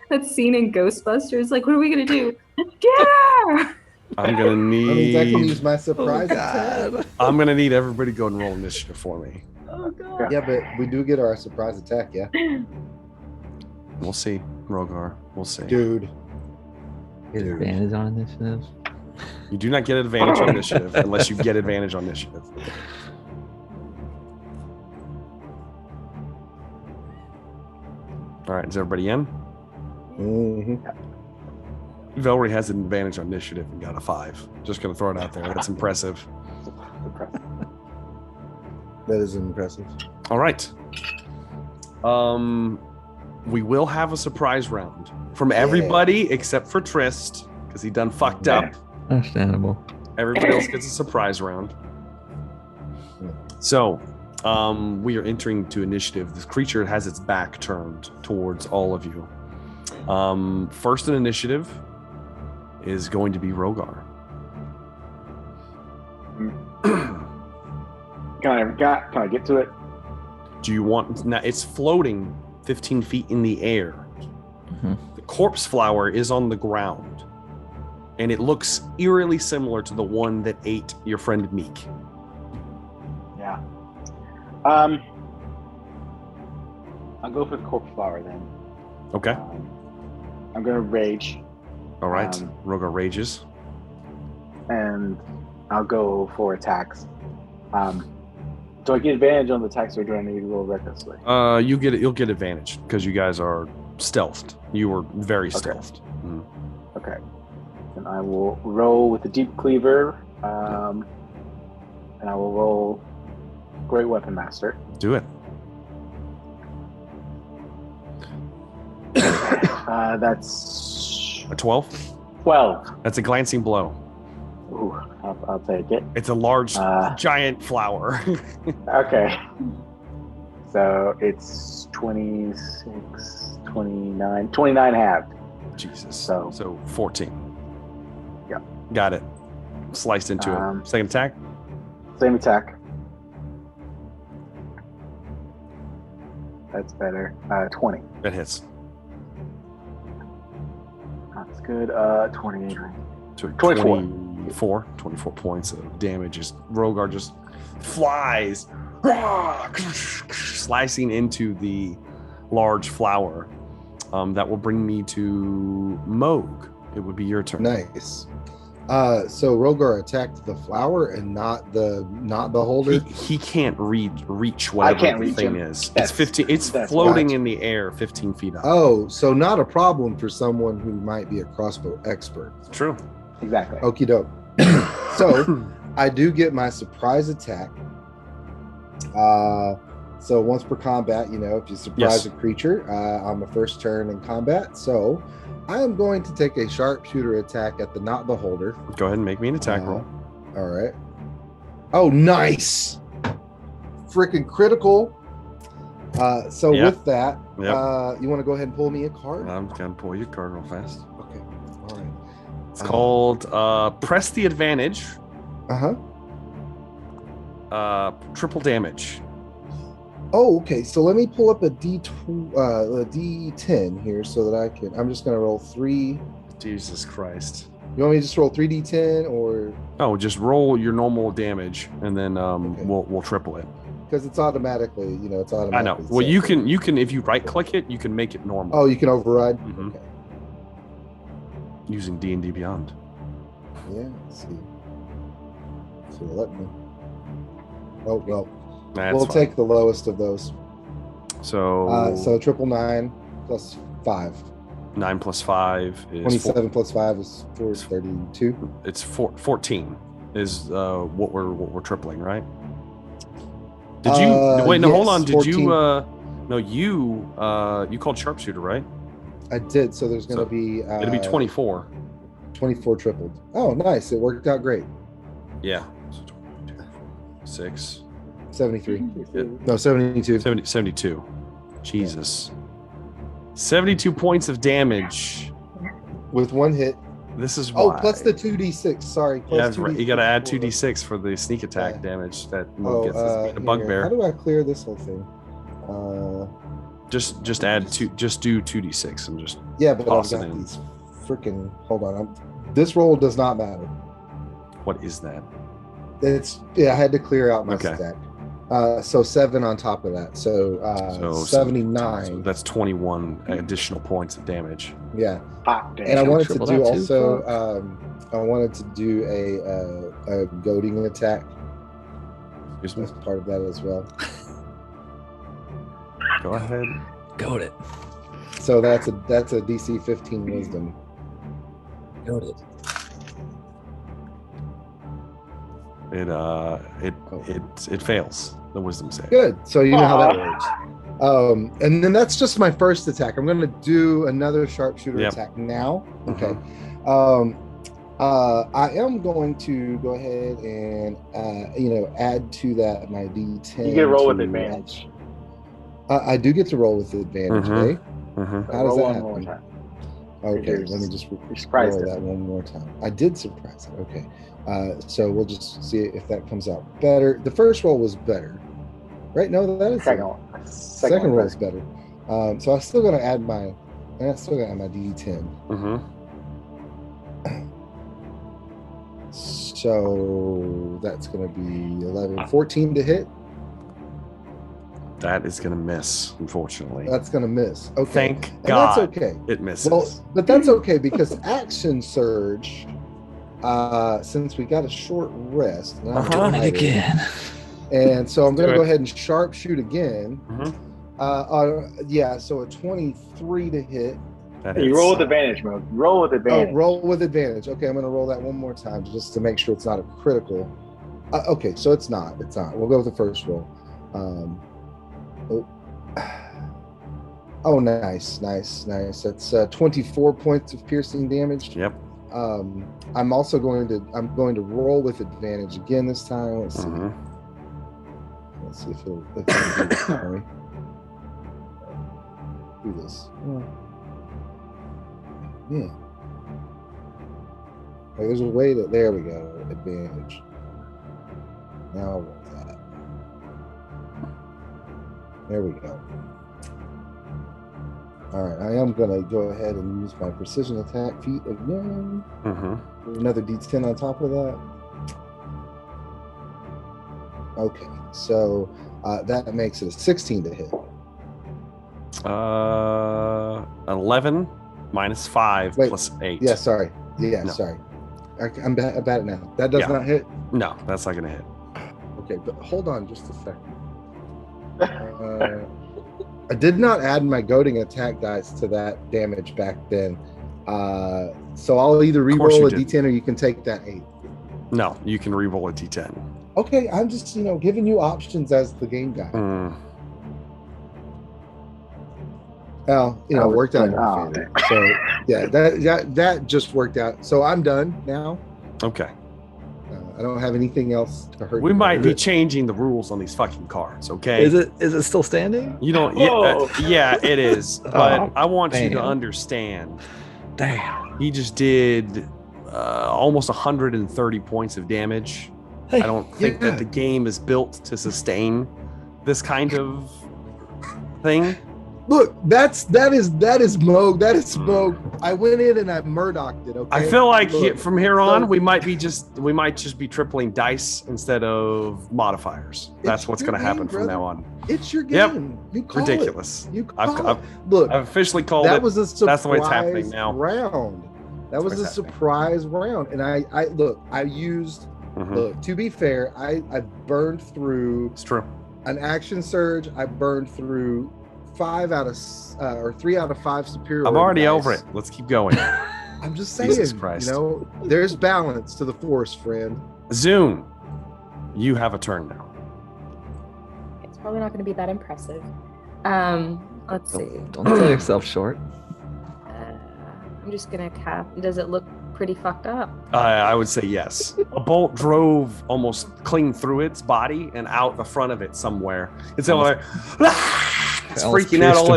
That scene in Ghostbusters. Like, what are we gonna do? Yeah. I'm gonna need. That means I can use my surprise attack. I'm gonna need everybody to go and roll initiative for me. Oh god. Yeah, but we do get our surprise attack, yeah. We'll see, Rogar. We'll see. Dude. Get advantage on initiative. You do not get advantage on initiative unless you get advantage on initiative. All right, is everybody in? Mm-hmm. Velree has an advantage on initiative and got a 5. Just gonna throw it out there. That's impressive. That is impressive. All right. We will have a surprise round from everybody except for Trist because he done fucked up. Understandable. Everybody else gets a surprise round. So, we are entering to initiative. This creature has its back turned towards all of you. First in initiative is going to be Rogar. Can I get to it? Do you want... Now, it's floating 15 feet in the air. Mm-hmm. The corpse flower is on the ground. And it looks eerily similar to the one that ate your friend Meek. Yeah. I'll go for the corpse flower then. Okay. I'm gonna rage. All right. Rogar rages. And I'll go for attacks. Do I get advantage on the attacks or do I need to roll recklessly? You'll get advantage because you guys are stealthed. You were very stealthed. Mm. Okay. And I will roll with the deep cleaver. And I will roll Great Weapon Master. Do it. That's a 12? 12. That's a glancing blow. Ooh, I'll take it. It's a large, giant flower. Okay. So it's 26, 29, 29 halved. Jesus. So 14. Yeah. Got it. Sliced into it. Second attack? Same attack. That's better. 20. That hits. That's good. 28. So 24 points of damage. Rogar just flies, slicing into the large flower. That will bring me to Moog. It would be your turn. Nice. So Rogar attacked the flower and not the holder. He can't reach whatever the thing is. It's 15. It's floating in the air, 15 feet up. Oh, so not a problem for someone who might be a crossbow expert. True. Exactly. Okie doke. So I do get my surprise attack. So once per combat, if you surprise a creature on the first turn in combat. So I am going to take a sharpshooter attack at the not beholder. Go ahead and make me an attack roll. All right. Oh, nice. Freaking critical. With that, you want to go ahead and pull me a card? I'm going to pull your card real fast. Okay. All right. It's called Press the Advantage. Uh-huh. Triple damage. Oh, okay. So let me pull up a D10 here so that I can. I'm just gonna roll 3. Jesus Christ. You want me to just roll 3D10 or? Oh, just roll your normal damage and then okay. we'll triple it. Because it's automatically, it's automatically. I know. Well, you can if you right click it, you can make it normal. Oh, you can override. Mm-hmm. Okay. Using D&D Beyond. Yeah. Let's see. So let me. Oh well. We'll take the lowest of those. So 999 plus 5. 9 plus 5 is 27 plus 5 is 32. It's 14 is what we're tripling, right? Did you wait? No, yes, hold on. Did 14. You? No, you called sharpshooter, right? I did. So there's going to be. It'll be 24. 24 tripled. Oh, nice! It worked out great. Yeah. 6. 73. No, 72. 72. Jesus. 72 points of damage with 1 hit. This is why. Oh, plus the 2d6. Sorry. Plus yeah, 2D6 you got to add 2d6 for the sneak attack damage that gets us a bugbear. How do I clear this whole thing? Just add two. Just do 2d6 and just but I've got these freaking. Hold on. This roll does not matter. What is that? I had to clear out my stack. So 7 on top of that. So 79. So that's 21 additional points of damage. Yeah. And I wanted to do also. I wanted to do a goading attack. As part of that as well. Go ahead. Goad it. So that's a DC 15 wisdom. Goad it. It fails the wisdom save. Good. So you know how that works. And then that's just my first attack. I'm going to do another sharpshooter attack now. Okay. I am going to go ahead and add to that my D10. You get to roll with advantage. I do get to roll with advantage, eh? How does that happen? Okay, let me just roll that one more time. I did surprise it. Okay. So we'll just see if that comes out better. The first roll was better, right? No, that is second roll is better. So I'm still gonna add my D10. So that's gonna be 11, 14 to hit. That is gonna miss, unfortunately. That's gonna miss. Okay. Thank God. That's okay. It misses. Well, but that's okay because action surge. Since we got a short rest, I'm doing it again. And so I'm going to go ahead and sharpshoot again. So a 23 to hit. You roll with advantage, bro. Roll with advantage. Oh, roll with advantage. Okay, I'm going to roll that one more time just to make sure it's not a critical. Okay, so it's not. It's not. We'll go with the first roll. Nice. That's 24 points of piercing damage. Yep. I'm going to roll with advantage again this time. Let's see. Let's see if it'll do this for me. Do this. Yeah. There's a way that. There we go. Advantage. Now what's that? There we go. All right, I am going to go ahead and use my precision attack feat again. Another D10 on top of that. Okay, so that makes it a 16 to hit. 11 minus 5 plus 8. Yeah, sorry. Yeah, no. Sorry. I'm bad at now. That does not hit? No, that's not going to hit. Okay, but hold on just a second. I did not add my goading attack dice to that damage back then. So I'll either re-roll a D10 or you can take that 8. No, you can re-roll a D10. Okay, I'm just, giving you options as the game guy. Well, it worked out in my favor. So, yeah, that just worked out. So I'm done now. Okay. I don't have anything else to hurt. We might be changing the rules on these fucking cards, okay? Is it still standing? You don't. Yeah, it is. But I want you to understand. Damn. He just did almost 130 points of damage. Hey, I don't think that the game is built to sustain this kind of thing? Look, that is Moog. That is Moog. I went in and I Murdocked it. Okay. I feel like from here on, we might just be tripling dice instead of modifiers. That's what's going to happen from now on. It's your game. Yep. Ridiculous. Look, I've officially called it. That was a surprise That's the way it's happening now. Round. That was a surprise round, and I used. Look, to be fair, I burned through. It's true. An action surge. I burned through 3 out of 5 superior. I'm already over it. Let's keep going. I'm just saying, there's balance to the force, friend. Zune, you have a turn now. It's probably not going to be that impressive. Let's see. Don't sell yourself short. I'm just going to cast. Does it look pretty fucked up? I would say yes. A bolt drove almost clean through its body and out the front of it somewhere. It's like, it's freaking out. All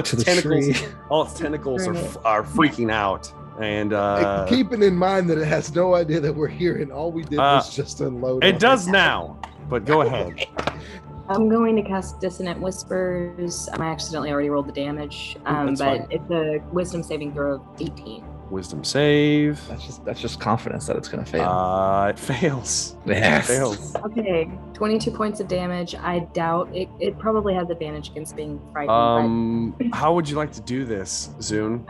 its tentacles are freaking out. And keeping in mind that it has no idea that we're here, and all we did was just unload. It does now, but go ahead. I'm going to cast Dissonant Whispers. I accidentally already rolled the damage, but fine. It's a Wisdom saving throw of 18. Wisdom save. That's just confidence that it's going to fail. It fails. Yes. It fails. Okay, 22 points of damage. I doubt it probably has advantage against being frightened. How would you like to do this, Zune?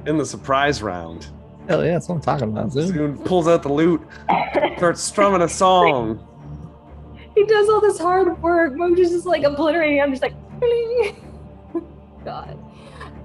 In the surprise round. Hell yeah, that's what I'm talking about, Zune. Zune pulls out the lute, starts strumming a song. He does all this hard work. Moog just like obliterating. I'm just like, God.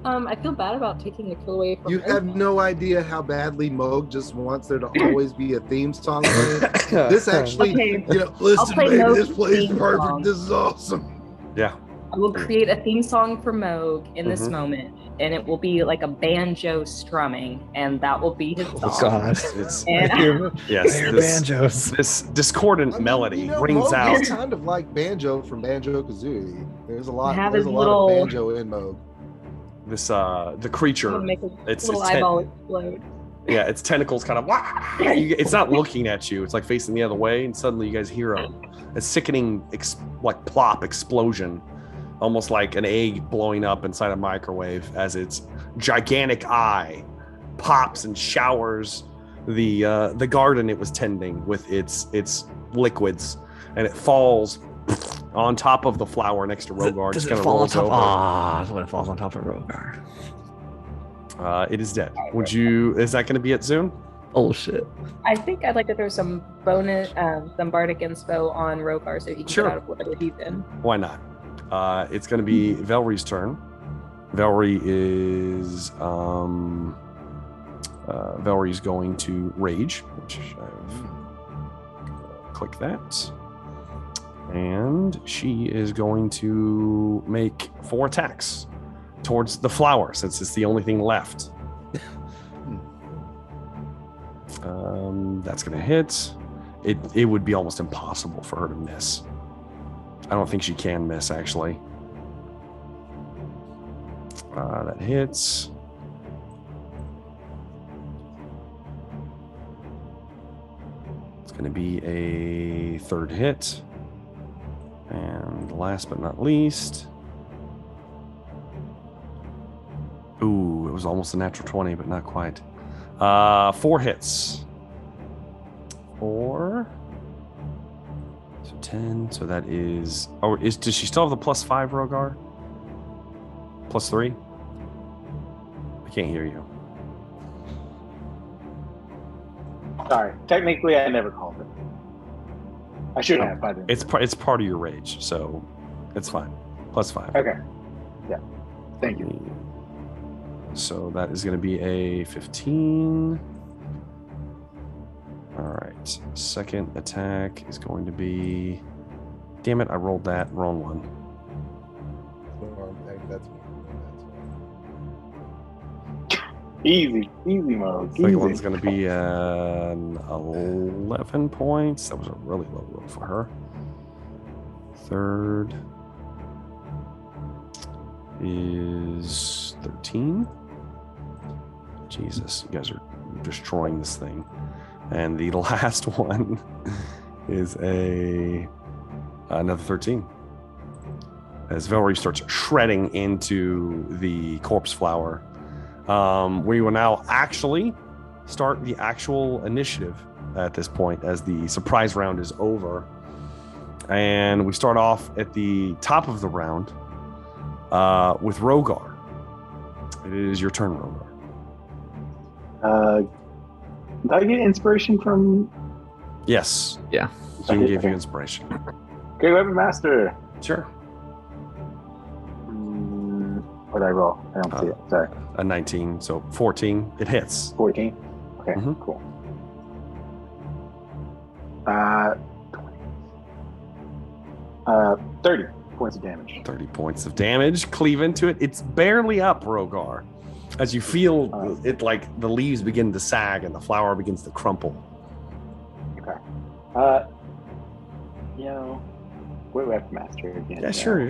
I feel bad about taking the kill away from you. Have no idea how badly Moog just wants there to always be a theme song. This actually, listen, baby, this plays perfect. Song. This is awesome. Yeah. I will create a theme song for Moog in this moment, and it will be like a banjo strumming, and that will be his song. Oh God! Banjos. This discordant melody rings Moog out. is kind of like Banjo from Banjo-Kazooie. There's a lot of banjo in Moog. This the creature. Its little eyeball explode. Yeah, its tentacles kind of. It's not looking at you. It's like facing the other way, and suddenly you guys hear a sickening, plop explosion. Almost like an egg blowing up inside a microwave as its gigantic eye pops and showers the garden it was tending with its liquids, and it falls on top of the flower next to Rogar. Does it fall on top? When it falls on top of Rogar. It is dead. Is that going to be it, Zune? Oh shit! I think I'd like to throw some bonus, some bardic inspo on Rogar so he can get out of whatever he's in. Why not? It's going to be Velree's turn. Velree is Velree's going to rage, which I've click that, and she is going to make 4 attacks towards the flower since it's the only thing left. That's going to hit. It would be almost impossible for her to miss. I don't think she can miss, actually. That hits. It's going to be a 3rd hit. And last but not least... Ooh, it was almost a natural 20, but not quite. 4 hits. 4... 10, so that is... does she still have the +5, Rogar? +3? I can't hear you. Sorry. Technically, I never called it. I should have by then. It's part of your rage, so it's fine. +5. Okay. Yeah. Thank you. So that is going to be a 15... All right, 2nd attack is going to be... Damn it, I rolled that wrong one. Easy mode. Second one's going to be 11 points. That was a really low roll for her. 3rd is 13. Jesus, you guys are destroying this thing. And the last one is a Another 13. As Velree starts shredding into the corpse flower. We will now actually start the actual initiative at this point as the surprise round is over. And we start off at the top of the round with Rogar. It is your turn, Rogar. Did I get inspiration from... Yes. Yeah. So we can give you inspiration. Okay, Weapon Master. Sure. What did I roll? I don't see it. Sorry. A 19, so 14. It hits. 14? Okay, cool. 30 points of damage. 30 points of damage. Cleave into it. It's barely up, Rogar. As you feel it, like the leaves begin to sag and the flower begins to crumple. Okay. We're Weapon Master again. Yeah, sure.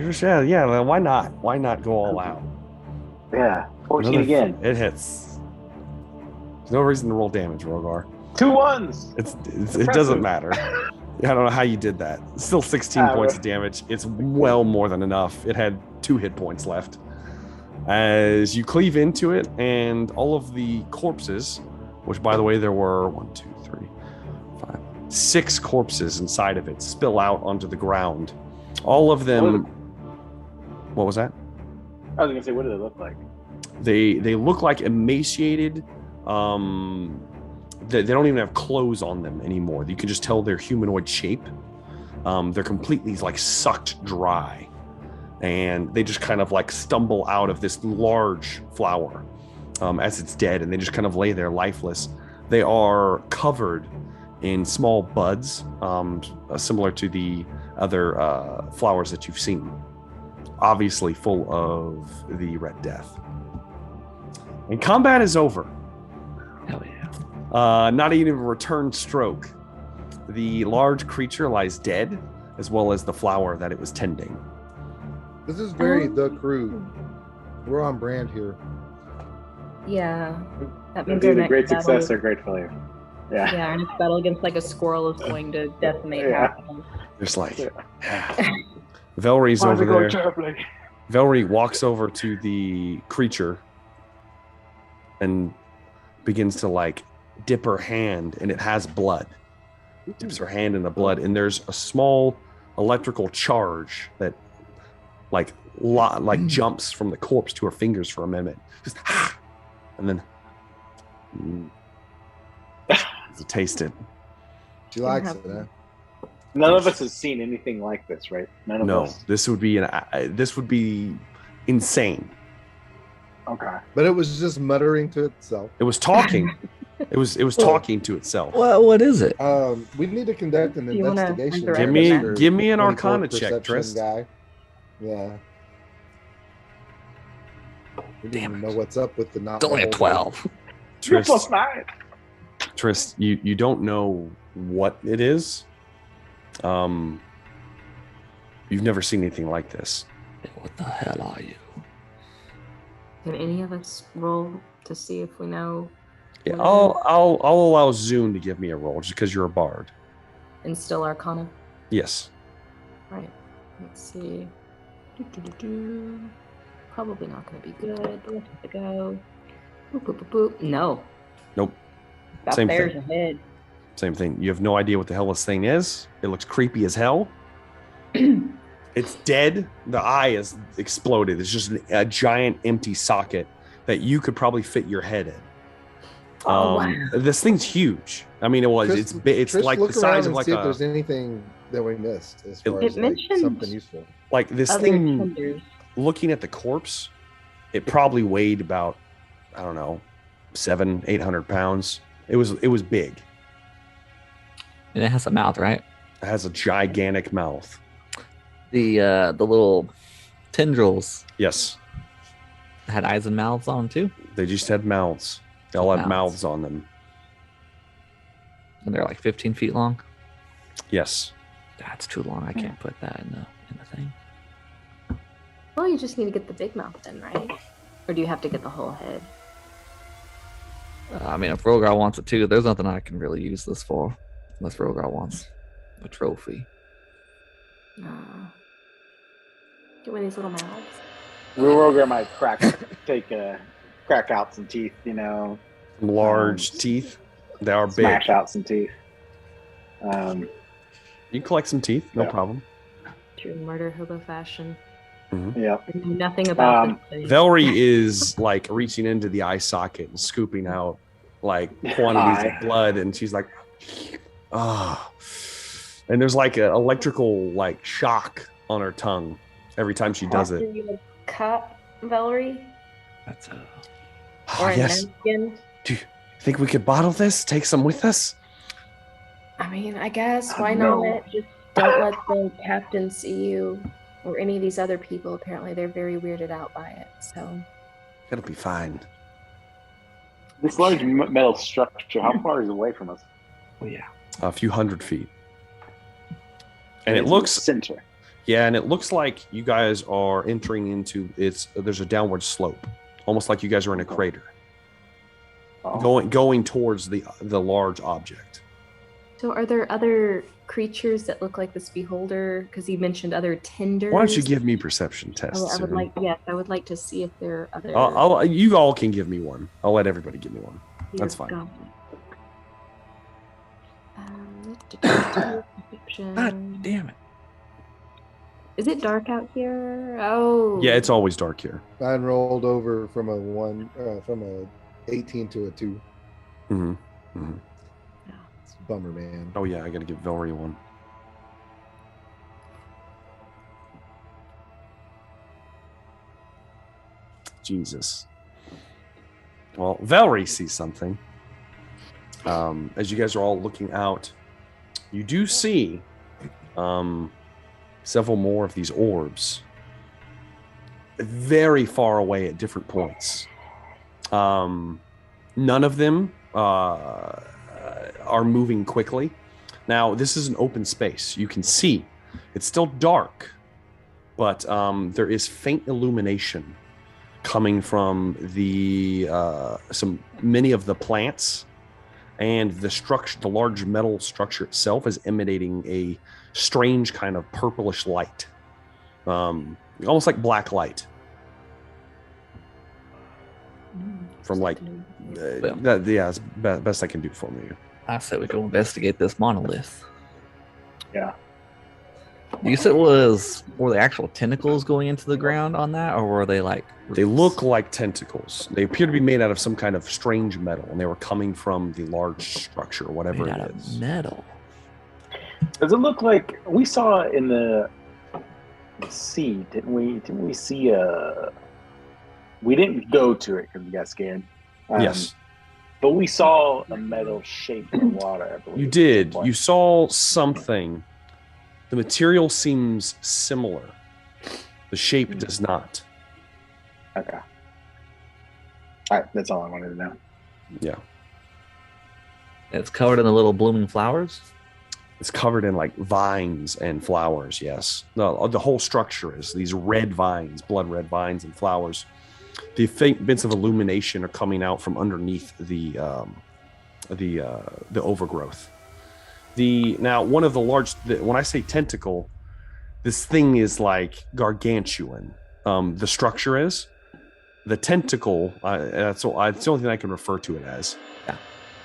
Yeah. Why not? Why not go all out? Yeah. 14 again. It hits. There's no reason to roll damage, Rogar. 2 1s. It doesn't matter. I don't know how you did that. Still 16 points of damage. It's well more than enough. It had 2 hit points left. As you cleave into it, and all of the corpses, which by the way there were 6 corpses inside of it, spill out onto the ground. All of them. What was that? I was gonna say, what do they look like? They look like emaciated. They don't even have clothes on them anymore. You can just tell their humanoid shape. They're completely like sucked dry, and they just kind of like stumble out of this large flower as it's dead, and they just kind of lay there lifeless. They are covered in small buds, similar to the other flowers that you've seen. Obviously full of the Red Death. And combat is over. Hell yeah. Not even a return stroke. The large creature lies dead, as well as the flower that it was tending. This is very the crew. We're on brand here. Yeah. That means either great success or great failure. Yeah. Yeah, our next battle against like a squirrel is going to decimate half of them. There's like... Velree's over there. Velree walks over to the creature and begins to like dip her hand, and it has blood. Dips her hand in the blood, and there's a small electrical charge that like jumps from the corpse to her fingers for a minute. Just and then taste it. She likes it, huh? None of us has seen anything like this, right? None of us. This would be insane. Okay. But it was just muttering to itself. It was talking. It was talking to itself. Well, what is it? We need to conduct an investigation. Give me an Arcana check, Trist. Guy. Yeah. We didn't know what's up with the not. It's only a 12. Trist, you don't know what it is. You've never seen anything like this. What the hell are you? Can any of us roll to see if we know? Yeah, I'll allow Zune to give me a roll just because you're a bard. And still Arcana? Yes. Right. Let's see. Probably not going to be good. Let's go. Boop, boop, boop, boop. No. Nope. About Same bears thing. ahead. Same thing. You have no idea what the hell this thing is. It looks creepy as hell. It's dead. The eye is exploded. It's just a giant empty socket that you could probably fit your head in. Wow. This thing's huge. I mean, it's like the size of like see if there's anything that we missed as far as something useful. Like this thing, looking at the corpse, it probably weighed about, I don't know, 700-800 pounds. It was big. And it has a mouth, right? It has a gigantic mouth. The little tendrils. Yes. Had eyes and mouths on them too? They just had mouths. They all had mouths on them. And they're like 15 feet long? Yes. That's too long. I can't put that in the thing. Well, you just need to get the big mouth then, right? Or do you have to get the whole head? I mean, if Rogar wants it too, there's nothing I can really use this for. Unless Rogar wants a trophy. Get one of these little mouths. Roger might crack out some teeth, Large teeth. They are big. Smash out some teeth. You collect some teeth, no problem. True murder hobo fashion. Mm-hmm. Yeah. I know nothing about Velree is like reaching into the eye socket and scooping out like quantities of blood, and she's like, and there's like an electrical like shock on her tongue every time she does it. You a cup, Velree? That's or yes. napkin? Do you think we could bottle this? Take some with us? I mean, I guess. Why not? Just don't let the captain see you or any of these other people. Apparently, they're very weirded out by it. So it'll be fine. This large metal structure, how far is it away from us? Oh, yeah. A few 100 feet. And it looks center. Yeah, and it looks like you guys are entering into there's a downward slope, almost like you guys are in a crater. Going towards the large object. So are there other creatures that look like this beholder? Because you mentioned other tenders. Why don't you give me perception tests? I would like to see if there are other. You all can give me one. I'll let everybody give me one. That's fine. God damn it. Is it dark out here? Oh. Yeah, it's always dark here. I rolled over from a 18 to a 2. Mm-hmm. Mm-hmm. It's a bummer, man. Oh yeah, I gotta give Velree one. Jesus. Well, Velree sees something. As you guys are all looking out, you do see several more of these orbs very far away at different points. None of them are moving quickly. Now, this is an open space. You can see. It's still dark, but there is faint illumination coming from many of the plants, and the structure, the large metal structure itself, is emanating a strange kind of purplish light, almost like black light. From like, that's best I can do for you. I said we go investigate this monolith. Yeah. You said were the actual tentacles going into the ground on that, or were they like? They look like tentacles. They appear to be made out of some kind of strange metal, and they were coming from the large structure, whatever made it out is. Of metal. Does it look like we saw in the sea? Didn't we see a? We didn't go to it because we got scared. Yes. But we saw a metal shape in the water, I believe. You did. You saw something. The material seems similar. The shape does not. Okay. All right, that's all I wanted to know. Yeah. It's covered in the little blooming flowers? It's covered in like vines and flowers, yes. No, the whole structure is these red vines, blood red vines and flowers. The faint bits of illumination are coming out from underneath the overgrowth. Now one of the large, when I say tentacle, this thing is like gargantuan. The structure is the tentacle. That's the only thing I can refer to it as. Yeah.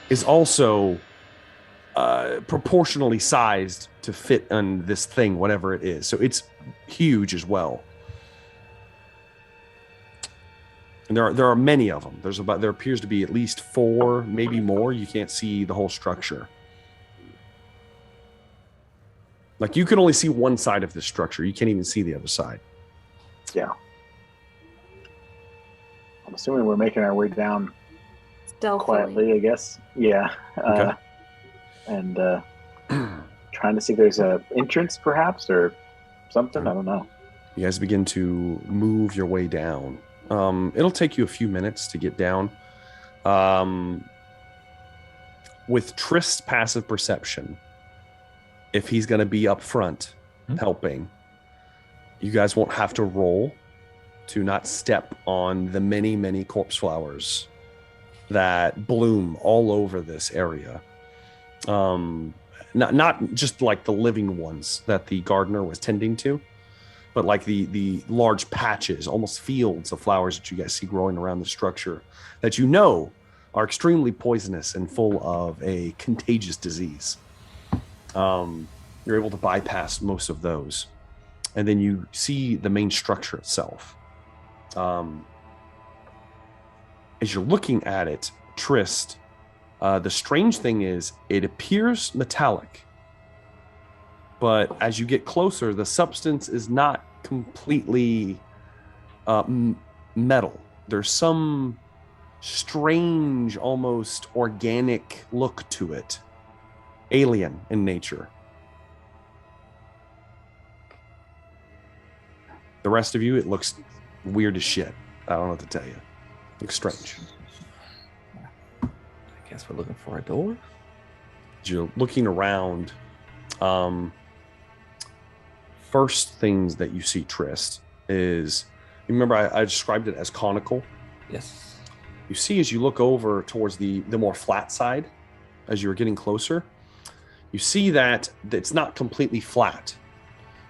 Is also proportionally sized to fit on this thing, whatever it is. So it's huge as well. And there are many of them. There appears to be at least 4, maybe more. You can't see the whole structure. Like you can only see one side of this structure. You can't even see the other side. Yeah. I'm assuming we're making our way down quietly, I guess. Yeah. Okay. And trying to see if there's an entrance, perhaps, or something. I don't know. You guys begin to move your way down. It'll take you a few minutes to get down. With Trist's passive perception, if he's going to be up front helping, you guys won't have to roll to not step on the many, many corpse flowers that bloom all over this area. not just like the living ones that the gardener was tending to, but like the large patches, almost fields of flowers that you guys see growing around the structure that you know are extremely poisonous and full of a contagious disease. You're able to bypass most of those. And then you see the main structure itself. As you're looking at it, Trist, the strange thing is it appears metallic. But as you get closer, the substance is not completely metal. There's some strange, almost organic look to it. Alien in nature. The rest of you, it looks weird as shit. I don't know what to tell you. It looks strange. I guess we're looking for a door. As you're looking around, first things that you see, Trist, is, you remember I described it as conical? Yes. You see as you look over towards the more flat side, as you're getting closer, you see that it's not completely flat.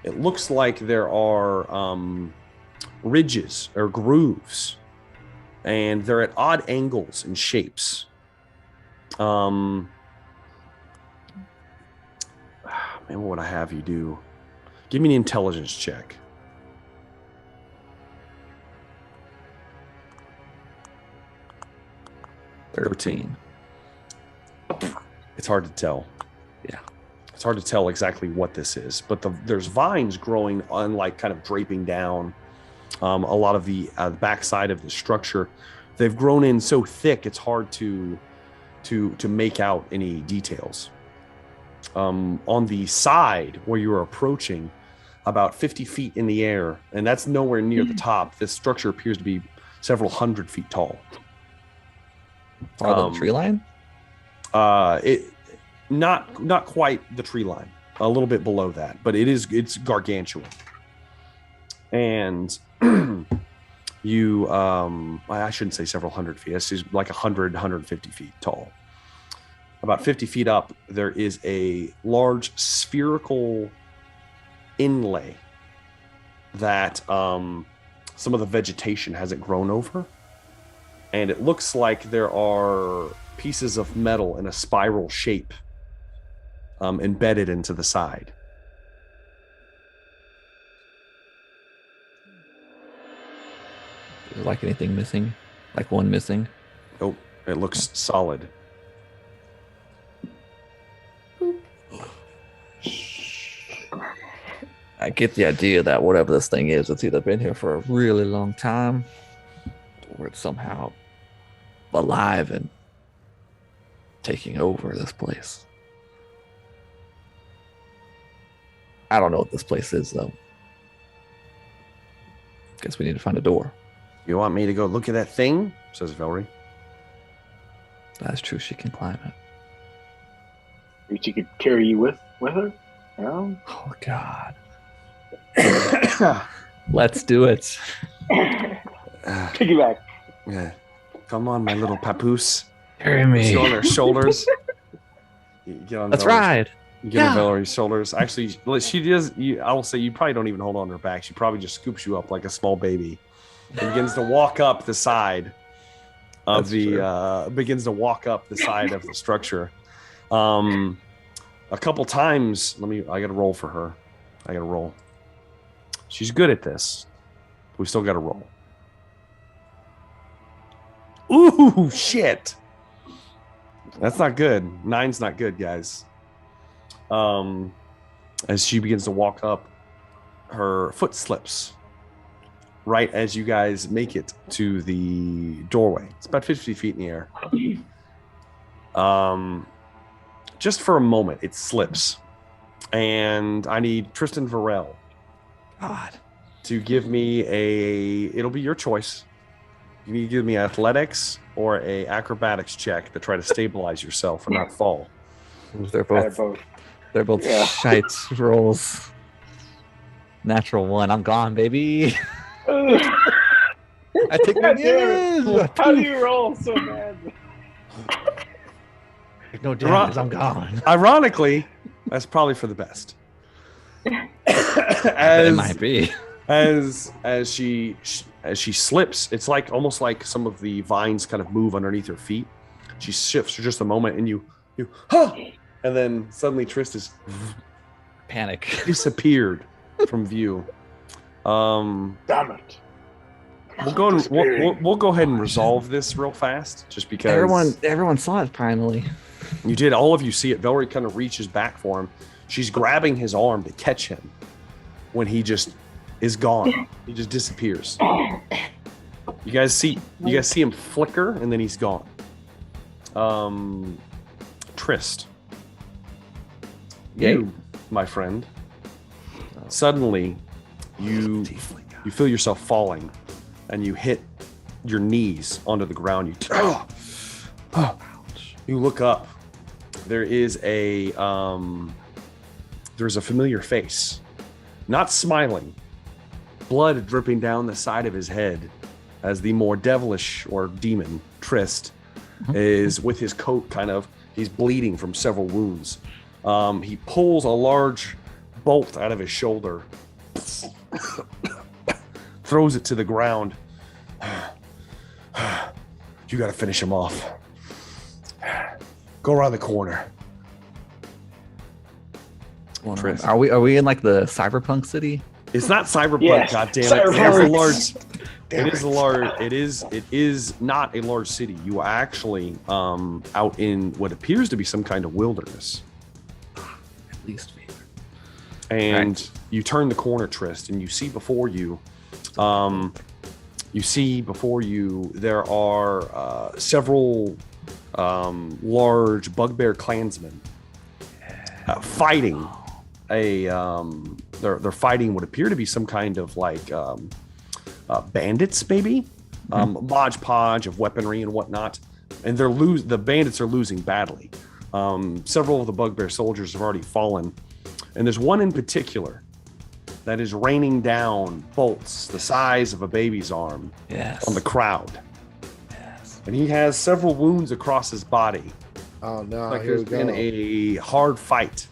It looks like there are ridges or grooves, and they're at odd angles and shapes. Man, what would I have you do? Give me an intelligence check. 13. It's hard to tell. Yeah. It's hard to tell exactly what this is, but there's vines growing on, like, kind of draping down a lot of the backside of the structure. They've grown in so thick it's hard to make out any details. On the side where you are approaching, about 50 feet in the air, and that's nowhere near the top, this structure appears to be several hundred feet tall. The tree line? Not quite the tree line, a little bit below that, but it's gargantuan. And you, I shouldn't say several hundred feet, it's just like 150 feet tall. About 50 feet up, there is a large spherical inlay that some of the vegetation hasn't grown over. And it looks like there are pieces of metal in a spiral shape embedded into the side. Is there like anything missing? Like one missing? Nope. It looks solid. I get the idea that whatever this thing is, it's either been here for a really long time, or it's somehow alive and taking over this place. I don't know what this place is, though. Guess we need to find a door. You want me to go look at that thing? Says Velree. That's true. She can climb it. Maybe she could carry you with her? No? Oh, God. Let's do it. Piggyback. Yeah. Come on, my little papoose. Carry me. Get on her shoulders. Get on. Let's ride. You get on Velree's shoulders. Actually, she does. I will say you probably don't even hold on her back. She probably just scoops you up like a small baby and begins to walk up the side of begins to walk up the side of the structure. A couple times. I got to roll for her. I got to roll. She's good at this. We still got to roll. Ooh, shit. That's not good. 9's not good, guys. As she begins to walk up, her foot slips right as you guys make it to the doorway. It's about 50 feet in the air. Just for a moment, it slips. And I need Tristan Varel to give me it'll be your choice. You need to give me athletics or a acrobatics check to try to stabilize yourself and not fall. They're both shite rolls. Natural 1. I'm gone, baby. I take my damage. How do you roll so bad? No damage. I'm gone. Ironically, That's probably for the best. It might be. As she slips, it's like almost like some of the vines kind of move underneath her feet. She shifts for just a moment, and you, and then suddenly Trist is panic disappeared from view. Damn it! We'll go ahead and resolve this real fast, just because everyone saw it finally. You did. All of you see it. Velree kind of reaches back for him. She's grabbing his arm to catch him when he just is gone. He just disappears. You guys see him flicker, and then he's gone. Trist, you, my friend, suddenly you feel yourself falling, and you hit your knees onto the ground. You look up. There's a familiar face, not smiling, blood dripping down the side of his head, as the more devilish or demon Trist is with his coat he's bleeding from several wounds. He pulls a large bolt out of his shoulder, throws it to the ground. You got to finish him off. Go around the corner. Trist. Are we in like the cyberpunk city? It's not cyberpunk. Yes. God damn it! It is not a large city. You are actually out in what appears to be some kind of wilderness. At least me. And you turn the corner, Trist, and you see before you. There are several large bugbear clansmen fighting they're fighting what appear to be some kind of like bandits, maybe hodgepodge of weaponry and whatnot, and the bandits are losing badly. Several of the bugbear soldiers have already fallen, and there's one in particular that is raining down bolts the size of a baby's arm on the crowd. And he has several wounds across his body. Oh no! Like there's been a hard fight,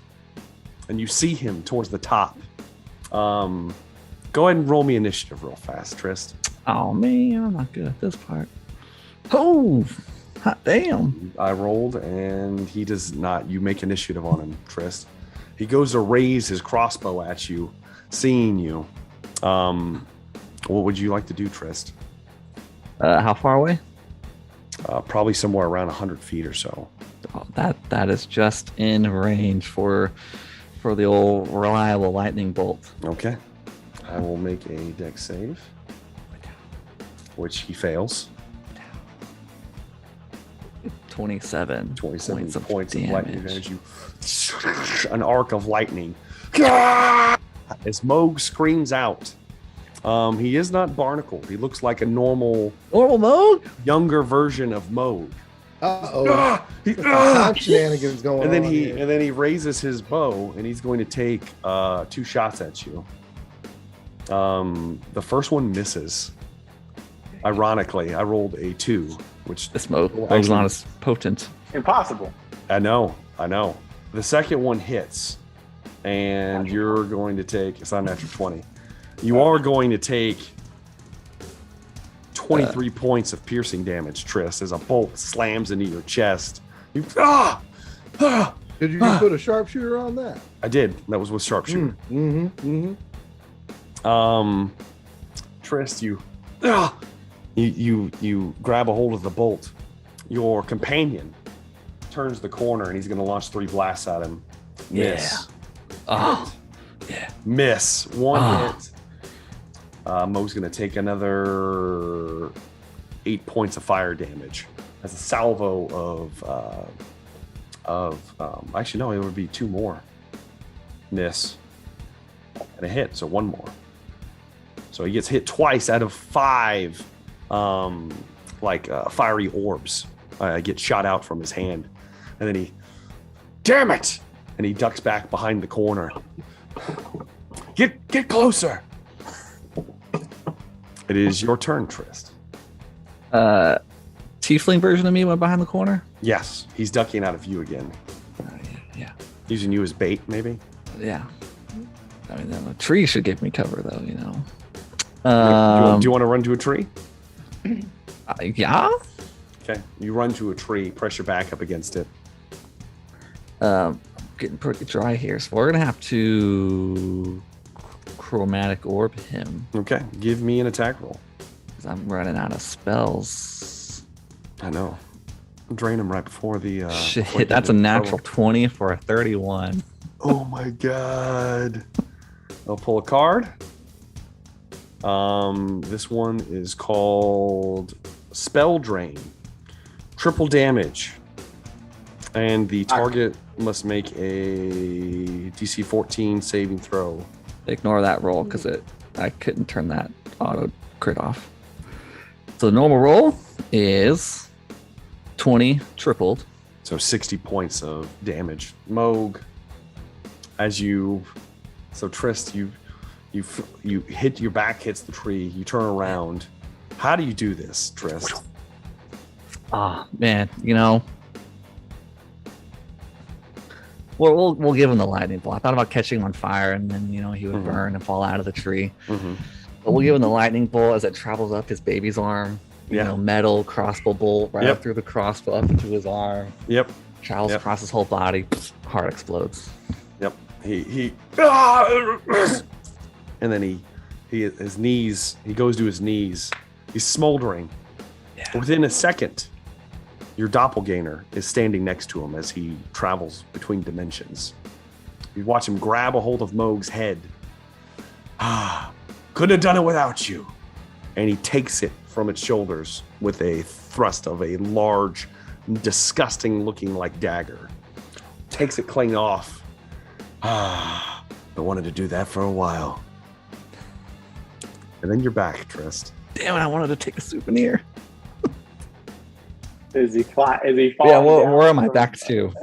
and you see him towards the top. Go ahead and roll me initiative real fast, Trist. Oh man, I'm not good at this part. Oh, hot damn! I rolled, and he does not. You make initiative on him, Trist. He goes to raise his crossbow at you, seeing you. What would you like to do, Trist? How far away? Probably somewhere around 100 feet or so. Oh, that is just in range for the old reliable lightning bolt. Okay. I will make a dex save, which he fails. 27 points of damage. lightning damage. An arc of lightning. As Moog screams out. He is not barnacled. He looks like a normal Moog? Younger version of Moog. Shenanigans going on. And then he raises his bow, and he's going to take 2 shots at you. The first one misses. Ironically, I rolled a 2, which this Moog's not as potent. Impossible. I know. The second one hits, and you're going to take. It's not a natural 20. You are going to take 23 points of piercing damage, Trist, as a bolt slams into your chest. Did you put a sharpshooter on that? I did. That was with sharpshooter. Trist, you grab a hold of the bolt. Your companion turns the corner, and he's going to launch 3 blasts at him. Miss. Miss. One hit. Mo's going to take another 8 points of fire damage as a salvo actually, no, it would be 2 more. Miss. And a hit, so 1 more. So he gets hit twice out of 5 fiery orbs get shot out from his hand. And then damn it! And he ducks back behind the corner. Get closer! It is your turn, Trist. Tiefling version of me went behind the corner? Yes, he's ducking out of view again. Yeah. Using you as bait, maybe? Yeah. I mean, a tree should give me cover, though, do you want to run to a tree? Yeah. Okay. You run to a tree, press your back up against it. Getting pretty dry here, so we're going to have to chromatic orb him. Okay. Give me an attack roll. Because I'm running out of spells. I know. Drain him right before the... Shit, that's a natural 20 for a 31. Oh my god. I'll pull a card. This one is called Spell Drain. Triple damage. And the target must make a DC 14 saving throw. Ignore that roll because I couldn't turn that auto crit off. So the normal roll is 20 tripled. So 60 points of damage. Moog, as you... So Trist, you hit, your back hits the tree, you turn around. How do you do this, Trist? Man, we'll give him the lightning bolt. I thought about catching him on fire and then he would burn and fall out of the tree. But we'll give him the lightning bolt as it travels up his baby's arm. Metal crossbow bolt right up through the crossbow up into his arm. Travels across his whole body. Heart explodes. He and then his knees, he goes to his knees. He's smoldering. Within a second, your doppelganger is standing next to him as he travels between dimensions. You watch him grab a hold of Moog's head. Couldn't have done it without you. And he takes it from its shoulders with a thrust of a large, disgusting looking like dagger. Takes it clean off. I wanted to do that for a while. And then you're back, Trist. Damn it, I wanted to take a souvenir. Is he falling? Yeah, where am I back to?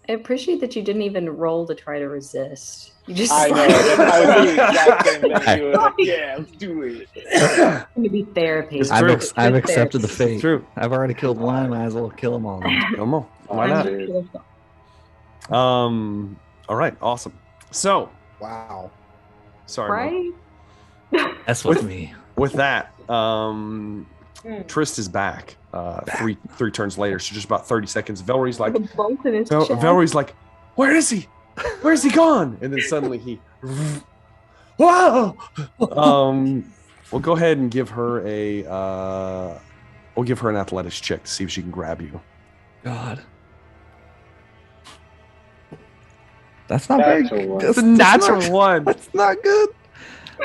I appreciate that you didn't even roll to try to resist. You just I know. I was doing the exact same thing. You were like, yeah, let's do it. It's going to be therapy. I've accepted the fate. It's true. I've already killed one. I might as well kill them all. Come on. Why not? All right. Awesome. So. Wow. Sorry. Right? That's with me. With that, Trist is back. Three turns later, so just about 30 seconds. Velree's like, Velree's like, where is he? Where's he gone? And then suddenly he, whoa! We'll go ahead and give her an athletics check to see if she can grab you. God. That's not very good. That's a natural one. That's not good.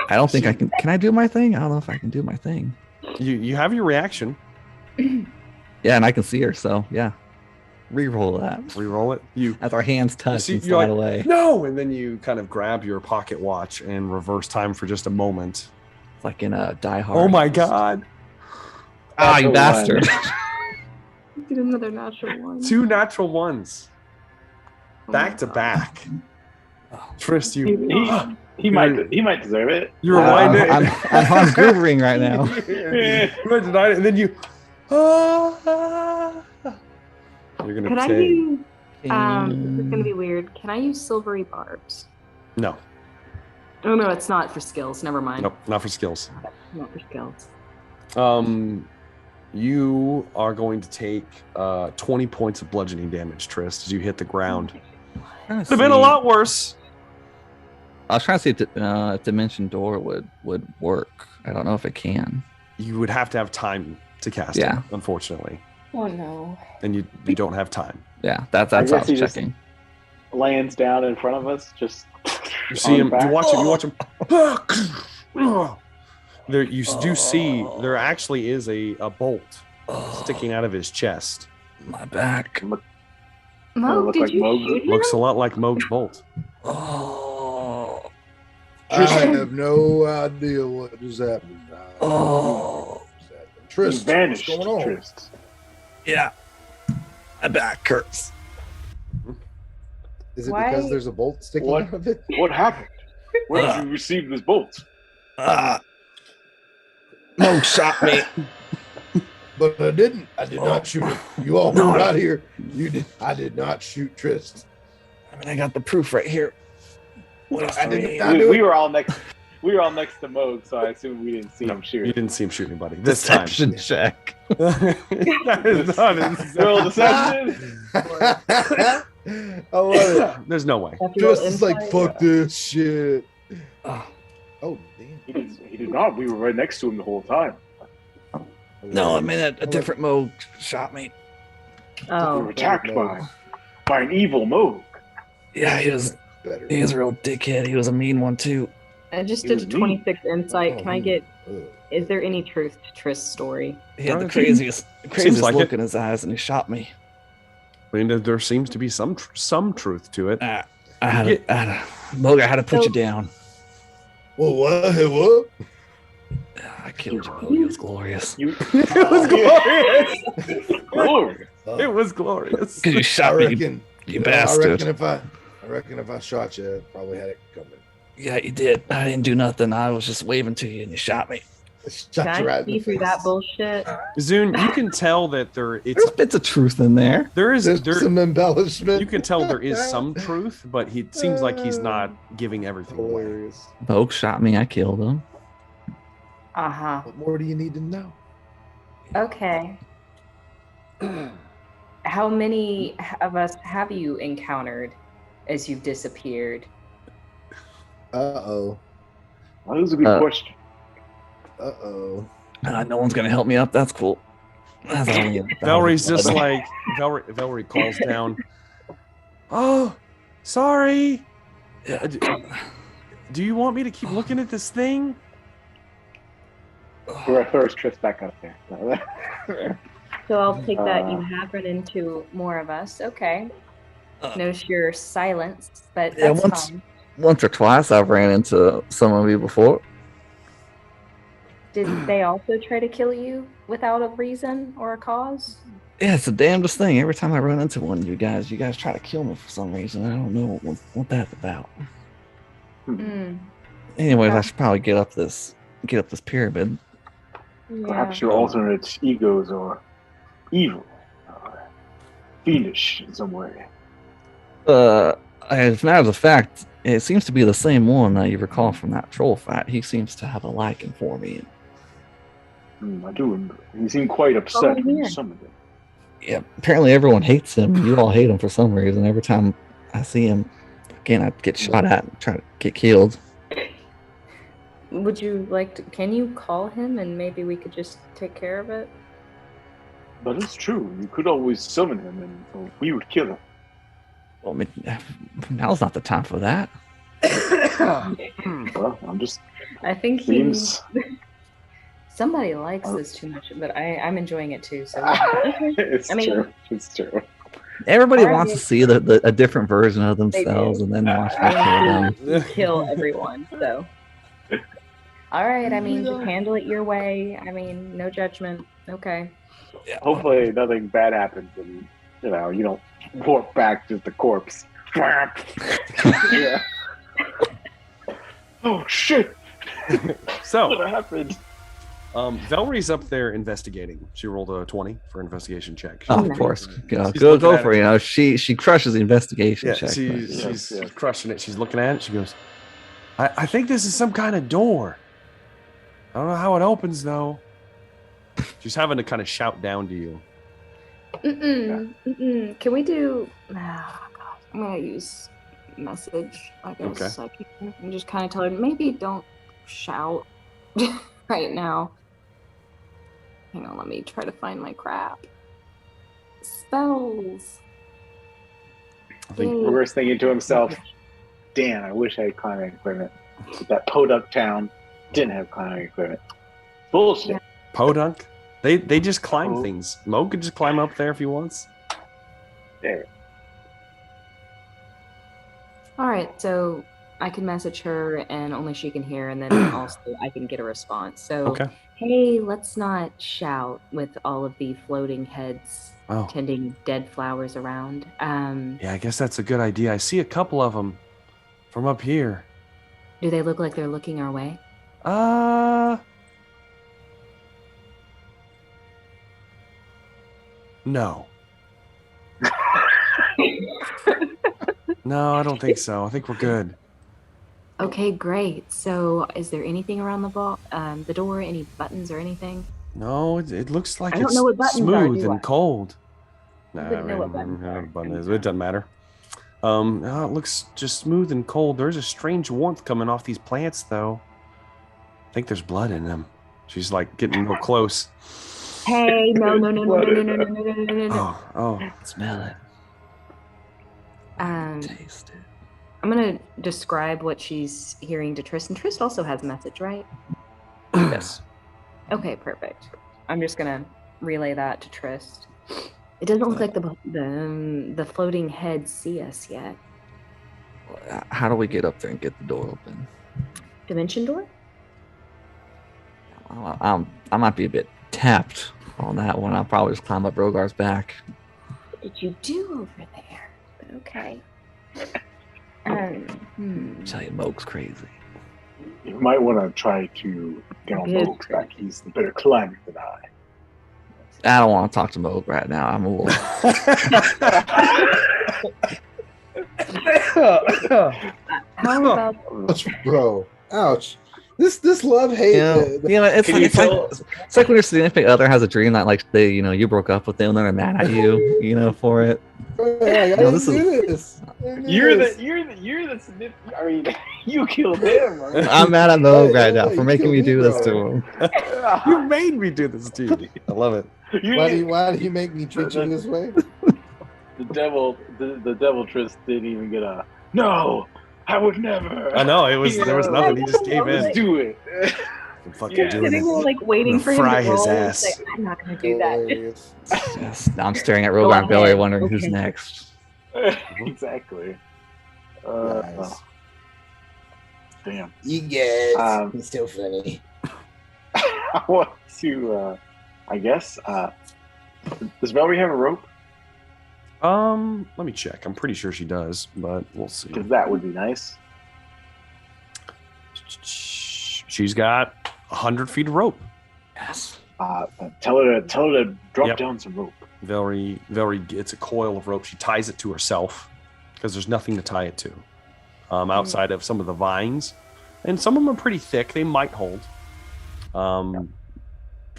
I don't think I can. Can I do my thing? I don't know if I can do my thing. You have your reaction. Yeah, and I can see her, so yeah. Reroll that. Reroll it. As our hands touch and slide away. No! And then you kind of grab your pocket watch and reverse time for just a moment. It's like in a Die Hard. Oh my god. You bastard. Get another natural one. 2 natural ones. Back to back. Trist, you... He might deserve it. You're reminded. I'm Hans Gruvering right now. You might deny it, and then you... You're gonna Could I use... this is going to be weird. Can I use silvery barbs? No. Oh, no, it's not for skills. Never mind. Nope, not for skills. Not for skills. You are going to take 20 points of bludgeoning damage, Trist, as you hit the ground. It would have been a lot worse. I was trying to see if Dimension Door would work. I don't know if it can. You would have to have time to cast it, unfortunately. Oh, no. And you don't have time. Yeah, that's what I was checking. Lands down in front of us, just... You see him, you watch him. There, you do see there actually is a bolt sticking out of his chest. My back. Moog, did you shoot him? Looks a lot like Moog's bolt. Oh. I have no idea what just happened. Trist, vanished. What's going on? Trist. Yeah. My back hurts. Is it because there's a bolt sticking out of it? What happened? Where did you receive this bolt? Moog shot me. But I didn't. I did not shoot him. You all were not here. You did. I did not shoot Trist. I mean, I got the proof right here. We were all next. We were all next to Moog, so I assume we didn't see him shoot. You didn't see him shoot anybody this time. Deception check. That is not Roll deception. I love it. There's no way. Just is like, fuck this shit. Oh, damn. He did not. We were right next to him the whole time. No, I mean a different Moog shot me. We were attacked by an evil Moog. Yeah, he was a real dickhead. He was a mean one too. I just did a 26 insight. Can I get? Is there any truth to Trist's story? He had the craziest look in his eyes, and he shot me. I mean, there seems to be some truth to it. I had to put you down. Well, what? I killed you, Moog. It was glorious. It was glorious. It was glorious. You shot me, you bastard. I reckon if I shot you, I probably had it coming. Yeah, you did. I didn't do nothing. I was just waving to you, and you shot me. Can I see through that bullshit? Zune, you can tell that there's bits of truth in there. There's some embellishment. You can tell there is some truth, but it seems like he's not giving everything away. Moog shot me. I killed him. What more do you need to know? Okay. How many of us have you encountered as you've disappeared? Uh-oh. That was a good question. Uh-oh. No one's gonna help me up. That's cool. Velree's just like Velree calls down. Oh, sorry. Do you want me to keep looking at this thing? We're at first Trist back up there. So I'll take that you have run into more of us. Okay. Notice your silence, but that's fine. Once or twice I've ran into some of you before. Did they also try to kill you without a reason or a cause? Yeah, it's the damnedest thing. Every time I run into one of you guys try to kill me for some reason. I don't know what that's about. Anyways, I should probably get up this pyramid. Yeah. Perhaps your alternate egos are evil, fiendish in some way. As a matter of fact, it seems to be the same one that you recall from that troll fight. He seems to have a liking for me. I do remember. He seemed quite upset when you summoned him. Yeah, apparently everyone hates him. You all hate him for some reason. Every time I see him, again, I get shot at and try to get killed. Would you like to? Can you call him and maybe we could just take care of it? But it's true. You could always summon him and we would kill him. Well, I mean, now's not the time for that. Well, I think somebody likes this too much, but I'm enjoying it too. So it's true. Everybody wants to see a different version of themselves, and then watch me kill them. Kill everyone. So, all right. I mean, just handle it your way. I mean, no judgment. Okay. Yeah, hopefully, nothing bad happens, and you don't warp back to the corpse. Yeah. Oh shit! So what happened? Velree's up there investigating. She rolled a 20 for investigation check. Of course, go for it. She crushes the investigation check. She's crushing it. She's looking at it. She goes, I think this is some kind of door. I don't know how it opens though. She's having to kind of shout down to you. Can we do? Oh, God. I'm gonna use message. I guess. Okay. I'm just kind of tell her maybe don't shout right now. Hang on, let me try to find my crap. Spells. I think Reverse thinking to himself, "Damn, I wish I had climbing equipment. But that podunk town didn't have climbing equipment. Bullshit." Yeah. Podunk? They just climb things. Mo could just climb up there if he wants. There. All right, so I can message her and only she can hear, and then also I can get a response. So, hey, let's not shout with all of the floating heads tending dead flowers around. Yeah, I guess that's a good idea. I see a couple of them from up here. Do they look like they're looking our way? No. No, I don't think so. I think we're good. Okay, great. So, is there anything around the door? Any buttons or anything? No, it looks like I don't know what buttons smooth are, and cold. I wouldn't know what buttons are. Button is. It doesn't matter. No, it looks just smooth and cold. There's a strange warmth coming off these plants, though. I think there's blood in them. She's like getting real close. Hey, no. Oh, smell it. Taste it. I'm gonna describe what she's hearing to Trist, and Trist also has a message, right? Yes. Okay, perfect. I'm just gonna relay that to Trist. It doesn't look like the floating heads see us yet. How do we get up there and get the door open? Dimension door? I might be a bit tapped on that one. I'll probably just climb up Rogar's back. What did you do over there? But okay. Tell you, Moke's crazy. You might want to try to get on Moke's back. He's the better climber than I. I don't want to talk to Moke right now. I'm a wolf. How about... Ouch, bro. Ouch. This love hate. It's like when your significant other has a dream that like you broke up with them and they're mad at you, for it. You're the significant. I mean, you killed him. Right? I'm mad at Moke right now for making me do this to him. You made me do this to you. I love it. Why do you make me treat you this way? The devil Trist didn't even get a no. I would never. I know there was nothing. He just gave in. Let's do it. Fucking doing it. Like waiting for him fry to roll his ass. Like, I'm not gonna do that. Yes, I'm staring at Rogar and Velree, wondering who's next. Exactly. Nice. Damn. You guys. It's still funny. I want to. I guess. Does Velree have a rope? Let me check. I'm pretty sure she does, but we'll see. Because that would be nice. She's got 100 feet of rope. Yes. Tell her to drop down some rope. Velree gets a coil of rope. She ties it to herself because there's nothing to tie it to outside of some of the vines, and some of them are pretty thick. They might hold.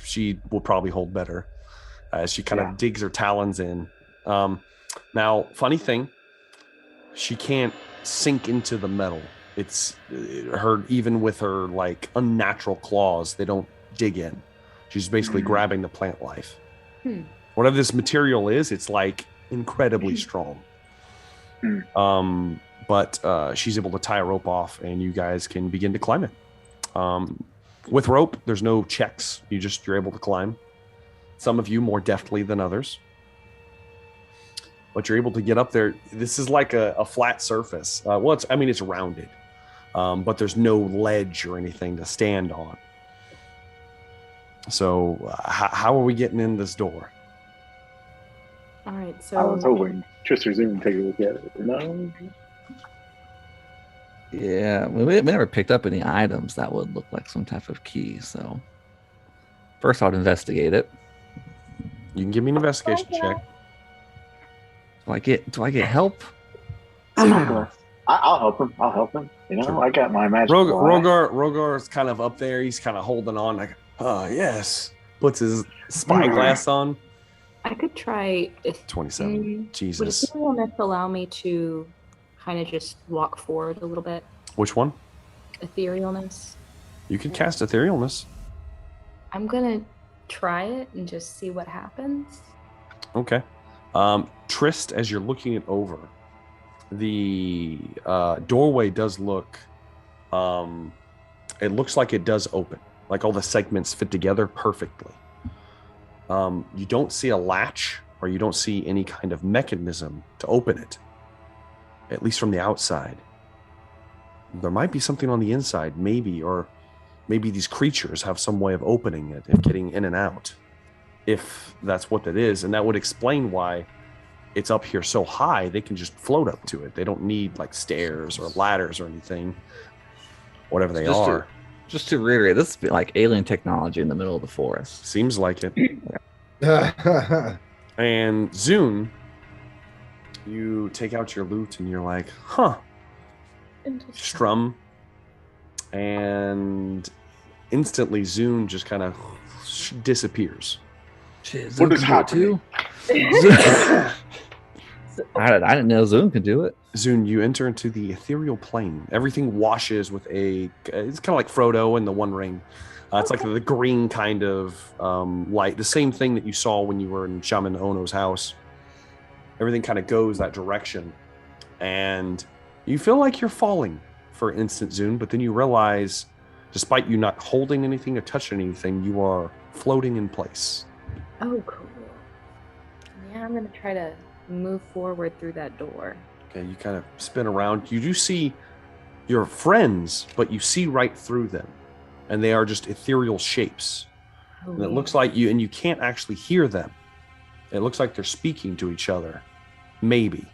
She will probably hold better as she kind of digs her talons in. Now, funny thing, she can't sink into the metal. It's her, even with her like unnatural claws, they don't dig in. She's basically grabbing the plant life. Whatever this material is, it's like incredibly strong. But she's able to tie a rope off, and you guys can begin to climb it. With rope, there's no checks. You're able to climb. Some of you more deftly than others. But you're able to get up there. This is like a flat surface. It's rounded, but there's no ledge or anything to stand on. So how are we getting in this door? All right, so... I was hoping Trister's even take a look at it. No? Yeah, we never picked up any items that would look like some type of key, so... First, I would investigate it. You can give me an investigation check. Do I get help? I'll help him. Sure. I got my magic. Rogar's kind of up there. He's kind of holding on like, yes. Puts his spyglass on. I could try 27. Jesus. Would it allow me to kind of just walk forward a little bit? Which one? Etherealness. You can cast Etherealness. I'm gonna try it and just see what happens. Okay. Trist, as you're looking it over, the doorway does look, it looks like it does open. Like all the segments fit together perfectly. You don't see a latch or you don't see any kind of mechanism to open it, at least from the outside. There might be something on the inside, maybe these creatures have some way of opening it and getting in and out, if that's what it is. And that would explain why it's up here so high. They can just float up to it. They don't need like stairs or ladders or anything, whatever they are. Just to reiterate, this is like alien technology in the middle of the forest. Seems like it. And Zune, You take out your lute and you're like, huh. Strum. And instantly Zune just kind of disappears. Shit, Zune can do it too? I didn't know Zune could do it. Zune, you enter into the ethereal plane. Everything washes with it's kind of like Frodo in the One Ring. It's like the green kind of light. The same thing that you saw when you were in Shaman Ono's house. Everything kind of goes that direction. And you feel like you're falling for an instant, Zune, but then you realize, despite you not holding anything or touching anything, you are floating in place. Oh, cool. Yeah, I'm going to try to move forward through that door. Okay, you kind of spin around. You do see your friends, but you see right through them. And they are just ethereal shapes. Oh, and it looks like you, and you can't actually hear them. It looks like they're speaking to each other. Maybe.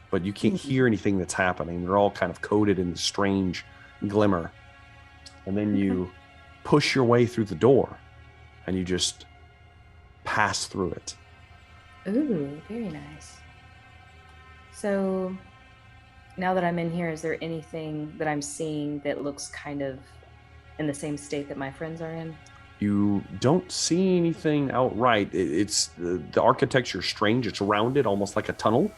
But you can't hear anything that's happening. They're all kind of coated in this strange glimmer. And then you push your way through the door. And you just pass through it. Ooh, very nice. So, now that I'm in here, is there anything that I'm seeing that looks kind of in the same state that my friends are in? You don't see anything outright. It's the architecture is strange. It's rounded, almost like a tunnel.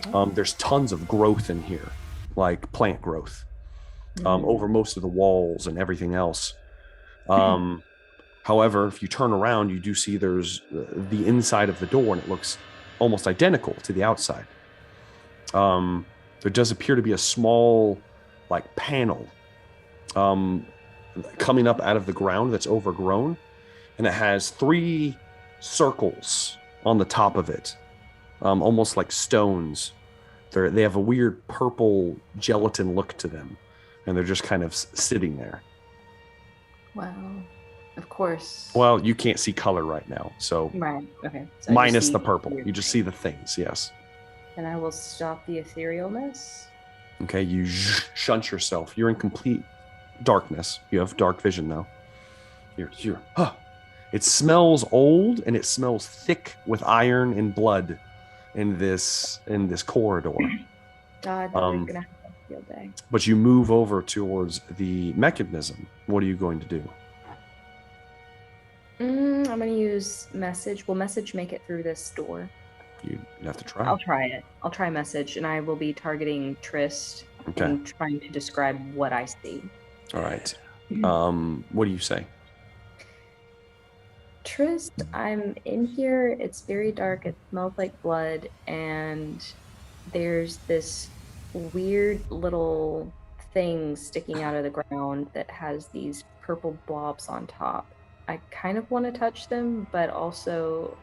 Okay. There's tons of growth in here, like plant growth, over most of the walls and everything else. However, if you turn around, you do see there's the inside of the door, and it looks almost identical to the outside. There does appear to be a small, like, panel coming up out of the ground that's overgrown, and it has 3 circles on the top of it, almost like stones. They have a weird purple gelatin look to them, and they're just kind of sitting there. Wow. Of course. Well, you can't see color right now, so right. Okay. So minus the purple. You just see the things. Yes. And I will stop the etherealness. Okay, you shunt yourself. You're in complete darkness. You have dark vision now. It smells old, and it smells thick with iron and blood in this corridor. God, we're gonna have a field day. But you move over towards the mechanism. What are you going to do? I'm gonna use message. Will message make it through this door? You have to try. I'll try it. I'll try message, and I will be targeting Trist and trying to describe what I see. All right. What do you say? Trist, I'm in here. It's very dark. It smells like blood, and there's this weird little thing sticking out of the ground that has these purple blobs on top. I kind of want to touch them, but also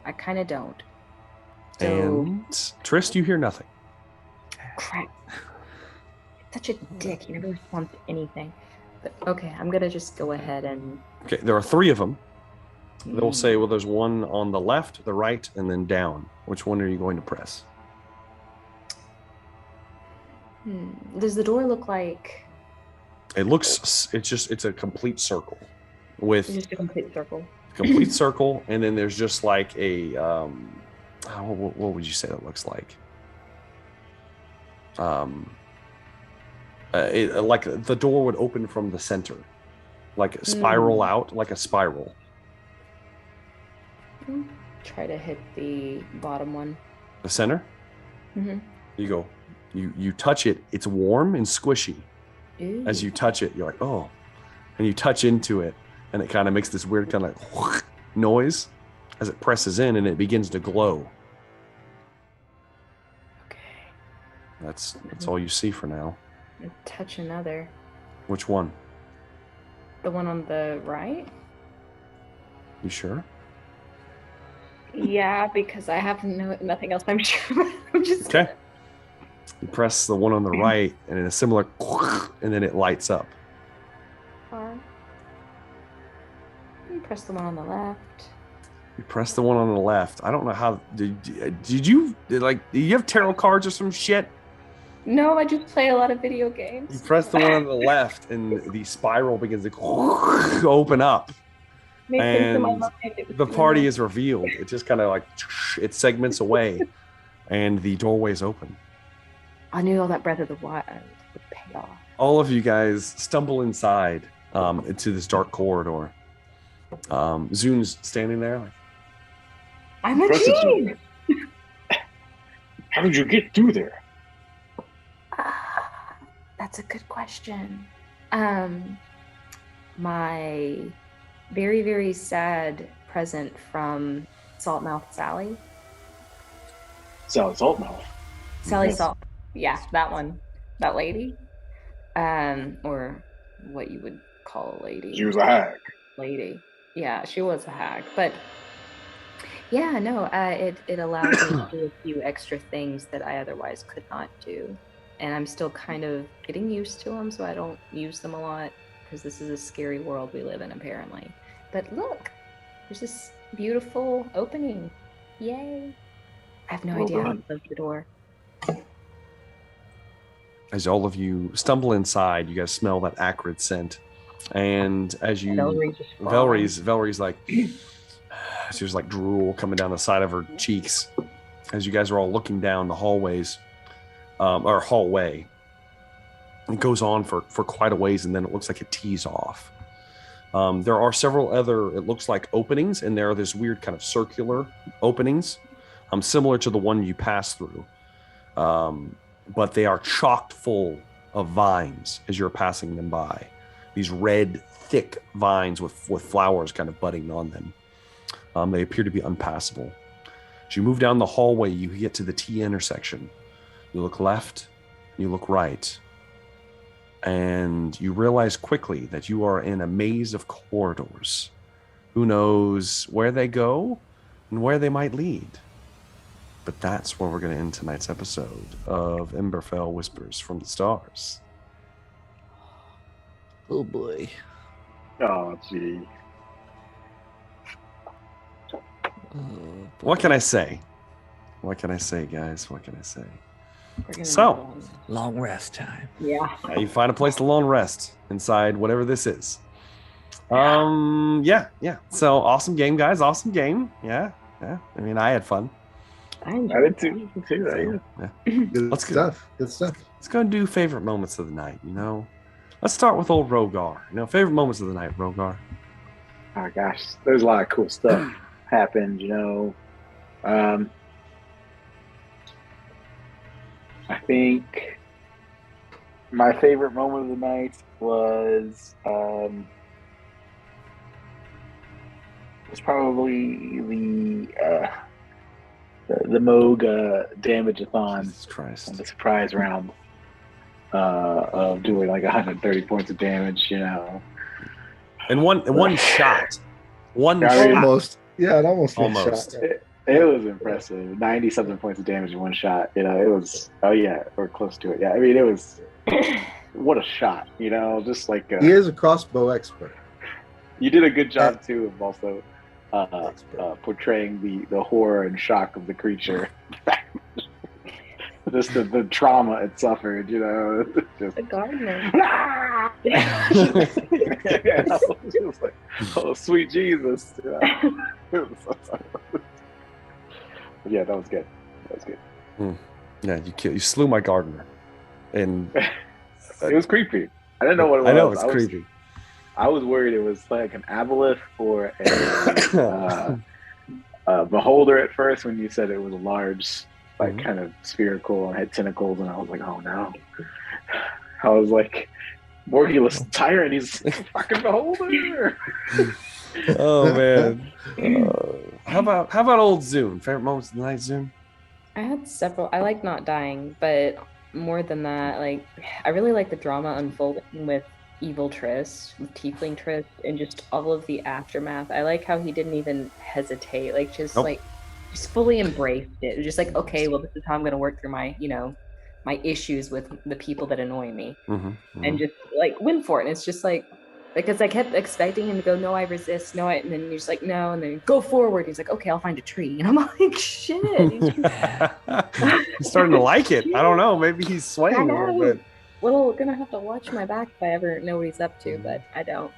I kind of don't. So, and Trist, you hear nothing. Crap. Such a dick. He never responds to anything. But okay, I'm going to just go ahead and... Okay, there are 3 of them. They'll say, well, there's one on the left, the right, and then down. Which one are you going to press? Does the door look like... It looks... It's a complete circle. With just a complete circle. Complete circle, and then there's just like a... what would you say that looks like? Like the door would open from the center, like spiral out, like a spiral. Try to hit the bottom one. The center? Mm-hmm. You go. You touch it. It's warm and squishy. Ooh. As you touch it, you're like, oh. And you touch into it, and it kind of makes this weird kind of noise as it presses in, and it begins to glow. Okay. That's all you see for now. Touch another. Which one? The one on the right? You sure? Yeah, because I have nothing else I'm sure. I'm just okay. You press the one on the right, and in a similar, and then it lights up. You press the one on the left. You press the one on the left. I don't know how. Did you have tarot cards or some shit? No, I just play a lot of video games. You press the one on the left, and the spiral begins to open up. And the party is revealed. It just kind of like it segments away, and the doorway is open. I knew all that Breath of the Wild would pay off. All of you guys stumble inside into this dark corridor. Zune's standing there. Like, I'm a king! How did you get through there? That's a good question. My very, very sad present from Saltmouth Sally. Sally Saltmouth. Sally Salt. Yeah, that one. That lady. Or what you would call a lady. She was a hag. Lady. Yeah, she was a hag. But yeah, no, it allowed me to do a few extra things that I otherwise could not do. And I'm still kind of getting used to them, so I don't use them a lot, because this is a scary world we live in, apparently. But look, there's this beautiful opening. Yay. I have no idea how to close the door. As all of you stumble inside, you guys smell that acrid scent. And as you... Velree's like... There's like drool coming down the side of her cheeks. As you guys are all looking down the hallways... or hallway. It goes on for quite a ways, and then it looks like it tees off. There are several other, it looks like, openings, and there are this weird kind of circular openings, similar to the one you passed through. But they are chocked full of vines as you're passing them by. These red, thick vines with flowers kind of budding on them. They appear to be unpassable. As you move down the hallway, you get to the T intersection. You look left, you look right, and you realize quickly that you are in a maze of corridors. Who knows where they go and where they might lead? But that's where we're going to end tonight's episode of Emberfell Whispers from the Stars. Oh boy. Oh, gee. What can I say? What can I say, guys? What can I say? So, long rest time. Yeah. You find a place to long rest inside whatever this is. Yeah. So, awesome game, guys. Awesome game. Yeah. I mean, I had fun. I did too. Yeah. Good stuff. Let's go and do favorite moments of the night, Let's start with old Rogar. Favorite moments of the night, Rogar. Oh, gosh. There's a lot of cool stuff happened, I think my favorite moment of the night was probably the Moog damage-a-thon on the surprise round of doing like 130 points of damage, And one shot. Almost. Yeah, it almost. It was impressive. 90-something points of damage in one shot. It was, or close to it. Yeah, I mean, it was, what a shot, just like. He is a crossbow expert. You did a good job, too, of also portraying the horror and shock of the creature. Just the trauma it suffered, Just, the gardener. It was like, oh, sweet Jesus. Yeah, that was good. Yeah, you slew my gardener. And it was creepy. I didn't know what it was. I know, it's creepy. I was worried it was like an aboleth or a beholder at first when you said it was a large, kind of spherical and had tentacles, and I was like, oh no. I was like, Morgulus tyrant, he's a fucking beholder. Oh man. How about old Zune? Favorite moments of the night, Zune? I had several. I like not dying, but more than that, I really like the drama unfolding with Evil Triss, with Tiefling Triss, and just all of the aftermath. I like how he didn't even hesitate, just fully embraced it. It was just like, okay, well, this is how I'm going to work through my, my issues with the people that annoy me, and just win for it. And it's just because I kept expecting him to go, no, I resist, no, and then he's like, no, and then go forward. He's like, okay, I'll find a tree, and I'm like, shit. He's starting to like it. I don't know. Maybe he's swaying a little bit. Well, we're gonna have to watch my back if I ever know what he's up to, but I don't.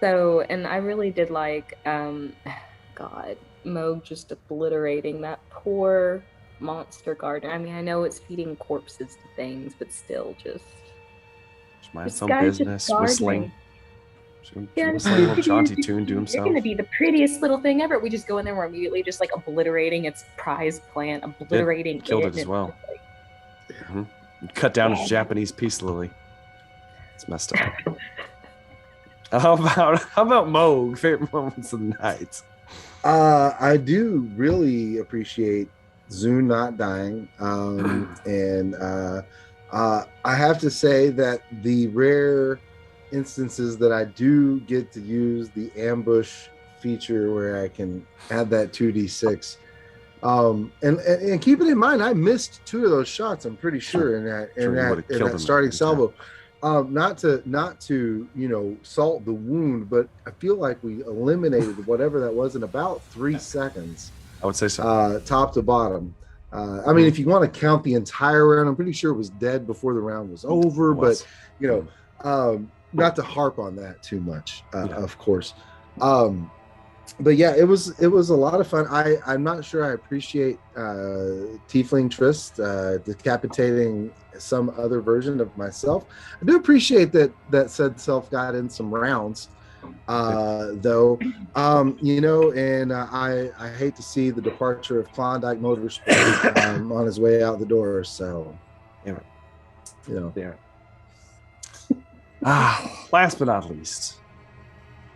So, and I really did like, God, Moog just obliterating that poor monster garden. I mean, I know it's feeding corpses to things, but still, just mind its own business, whistling. Yeah, whistling a little jaunty tune to himself. You're gonna be the prettiest little thing ever. We just go in there, we're immediately just like obliterating its prize plant, obliterating killed it as well. Cut down its Japanese peace lily. It's messed up. How about Moog? Favorite moments of the night? I do really appreciate Zune not dying, and I have to say that the rare instances that I do get to use the ambush feature where I can add that 2d6, and keeping in mind I missed 2 of those shots, I'm pretty sure, in that starting salvo. Not to salt the wound, but I feel like we eliminated whatever that was in about 3 seconds. I would say so. Top to bottom. I mean, if you want to count the entire round, I'm pretty sure it was dead before the round was over. But not to harp on that too much, of course. But yeah, it was a lot of fun. I'm not sure I appreciate Tiefling Trist decapitating some other version of myself. I do appreciate that said self got in some rounds, though. And I hate to see the departure of Klondike Motorsport on his way out the door. So, last but not least,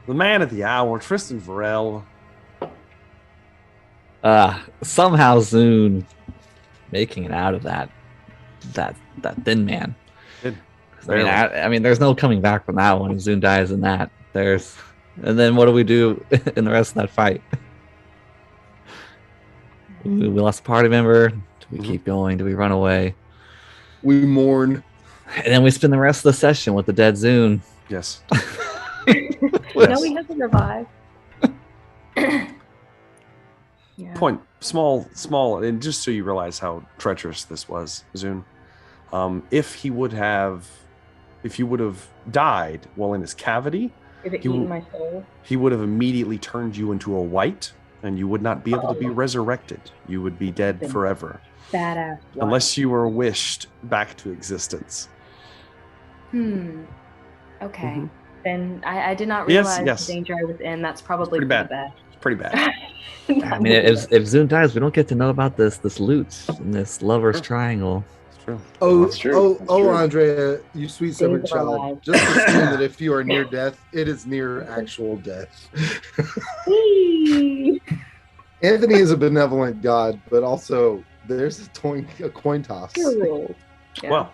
the man of the hour, Tristan Varel. Somehow Zune making it out of that thin man. I mean, there's no coming back from that one. Zune dies in that. And then what do we do in the rest of that fight? We lost a party member. Do we keep going? Do we run away? We mourn. And then we spend the rest of the session with the dead Zune. Yes. No, we have to revive. Point small, and just so you realize how treacherous this was, Zune. If you would have died while in his cavity, my soul, he would have immediately turned you into a white, and you would not be able to be resurrected. You would be dead forever. Badass. Unless you were wished back to existence. Okay. Then I did not realize the danger I was in. That's probably pretty bad. It's pretty bad. I mean, if Zune dies, we don't get to know about this loot and this lover's triangle. It's true. That's true. Andrea, you sweet servant child. Just assume that if you are near death, it is near actual death. Anthony is a benevolent god, but also there's a coin toss. Well,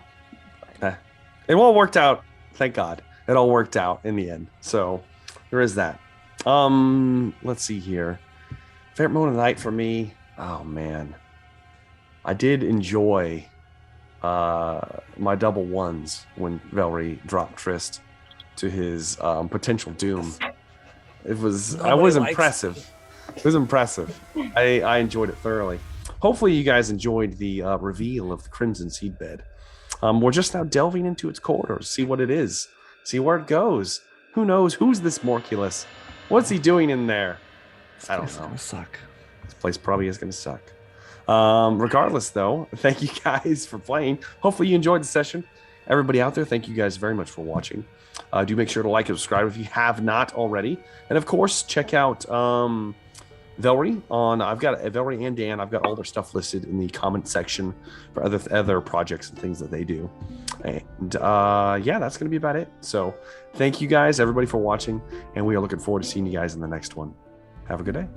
it all worked out. Thank God. It all worked out in the end. So there is that. Let's see here. Favorite moment of the night for me. Oh man, I did enjoy my double ones when Velree dropped Trist to his potential doom. It was impressive. It was impressive. I enjoyed it thoroughly. Hopefully you guys enjoyed the reveal of the Crimson Seedbed. We're just now delving into its corridors, see what it is, see where it goes. Who knows? Who's this Morculus? What's he doing in there? I don't know. Gonna suck. This place probably is going to suck. Regardless, though, thank you guys for playing. Hopefully you enjoyed the session. Everybody out there, thank you guys very much for watching. Do make sure to like and subscribe if you have not already. And of course, check out Velree I've got Velree and Dan. I've got all their stuff listed in the comment section for other projects and things that they do. And that's going to be about it. So thank you guys, everybody, for watching. And we are looking forward to seeing you guys in the next one. Have a good day.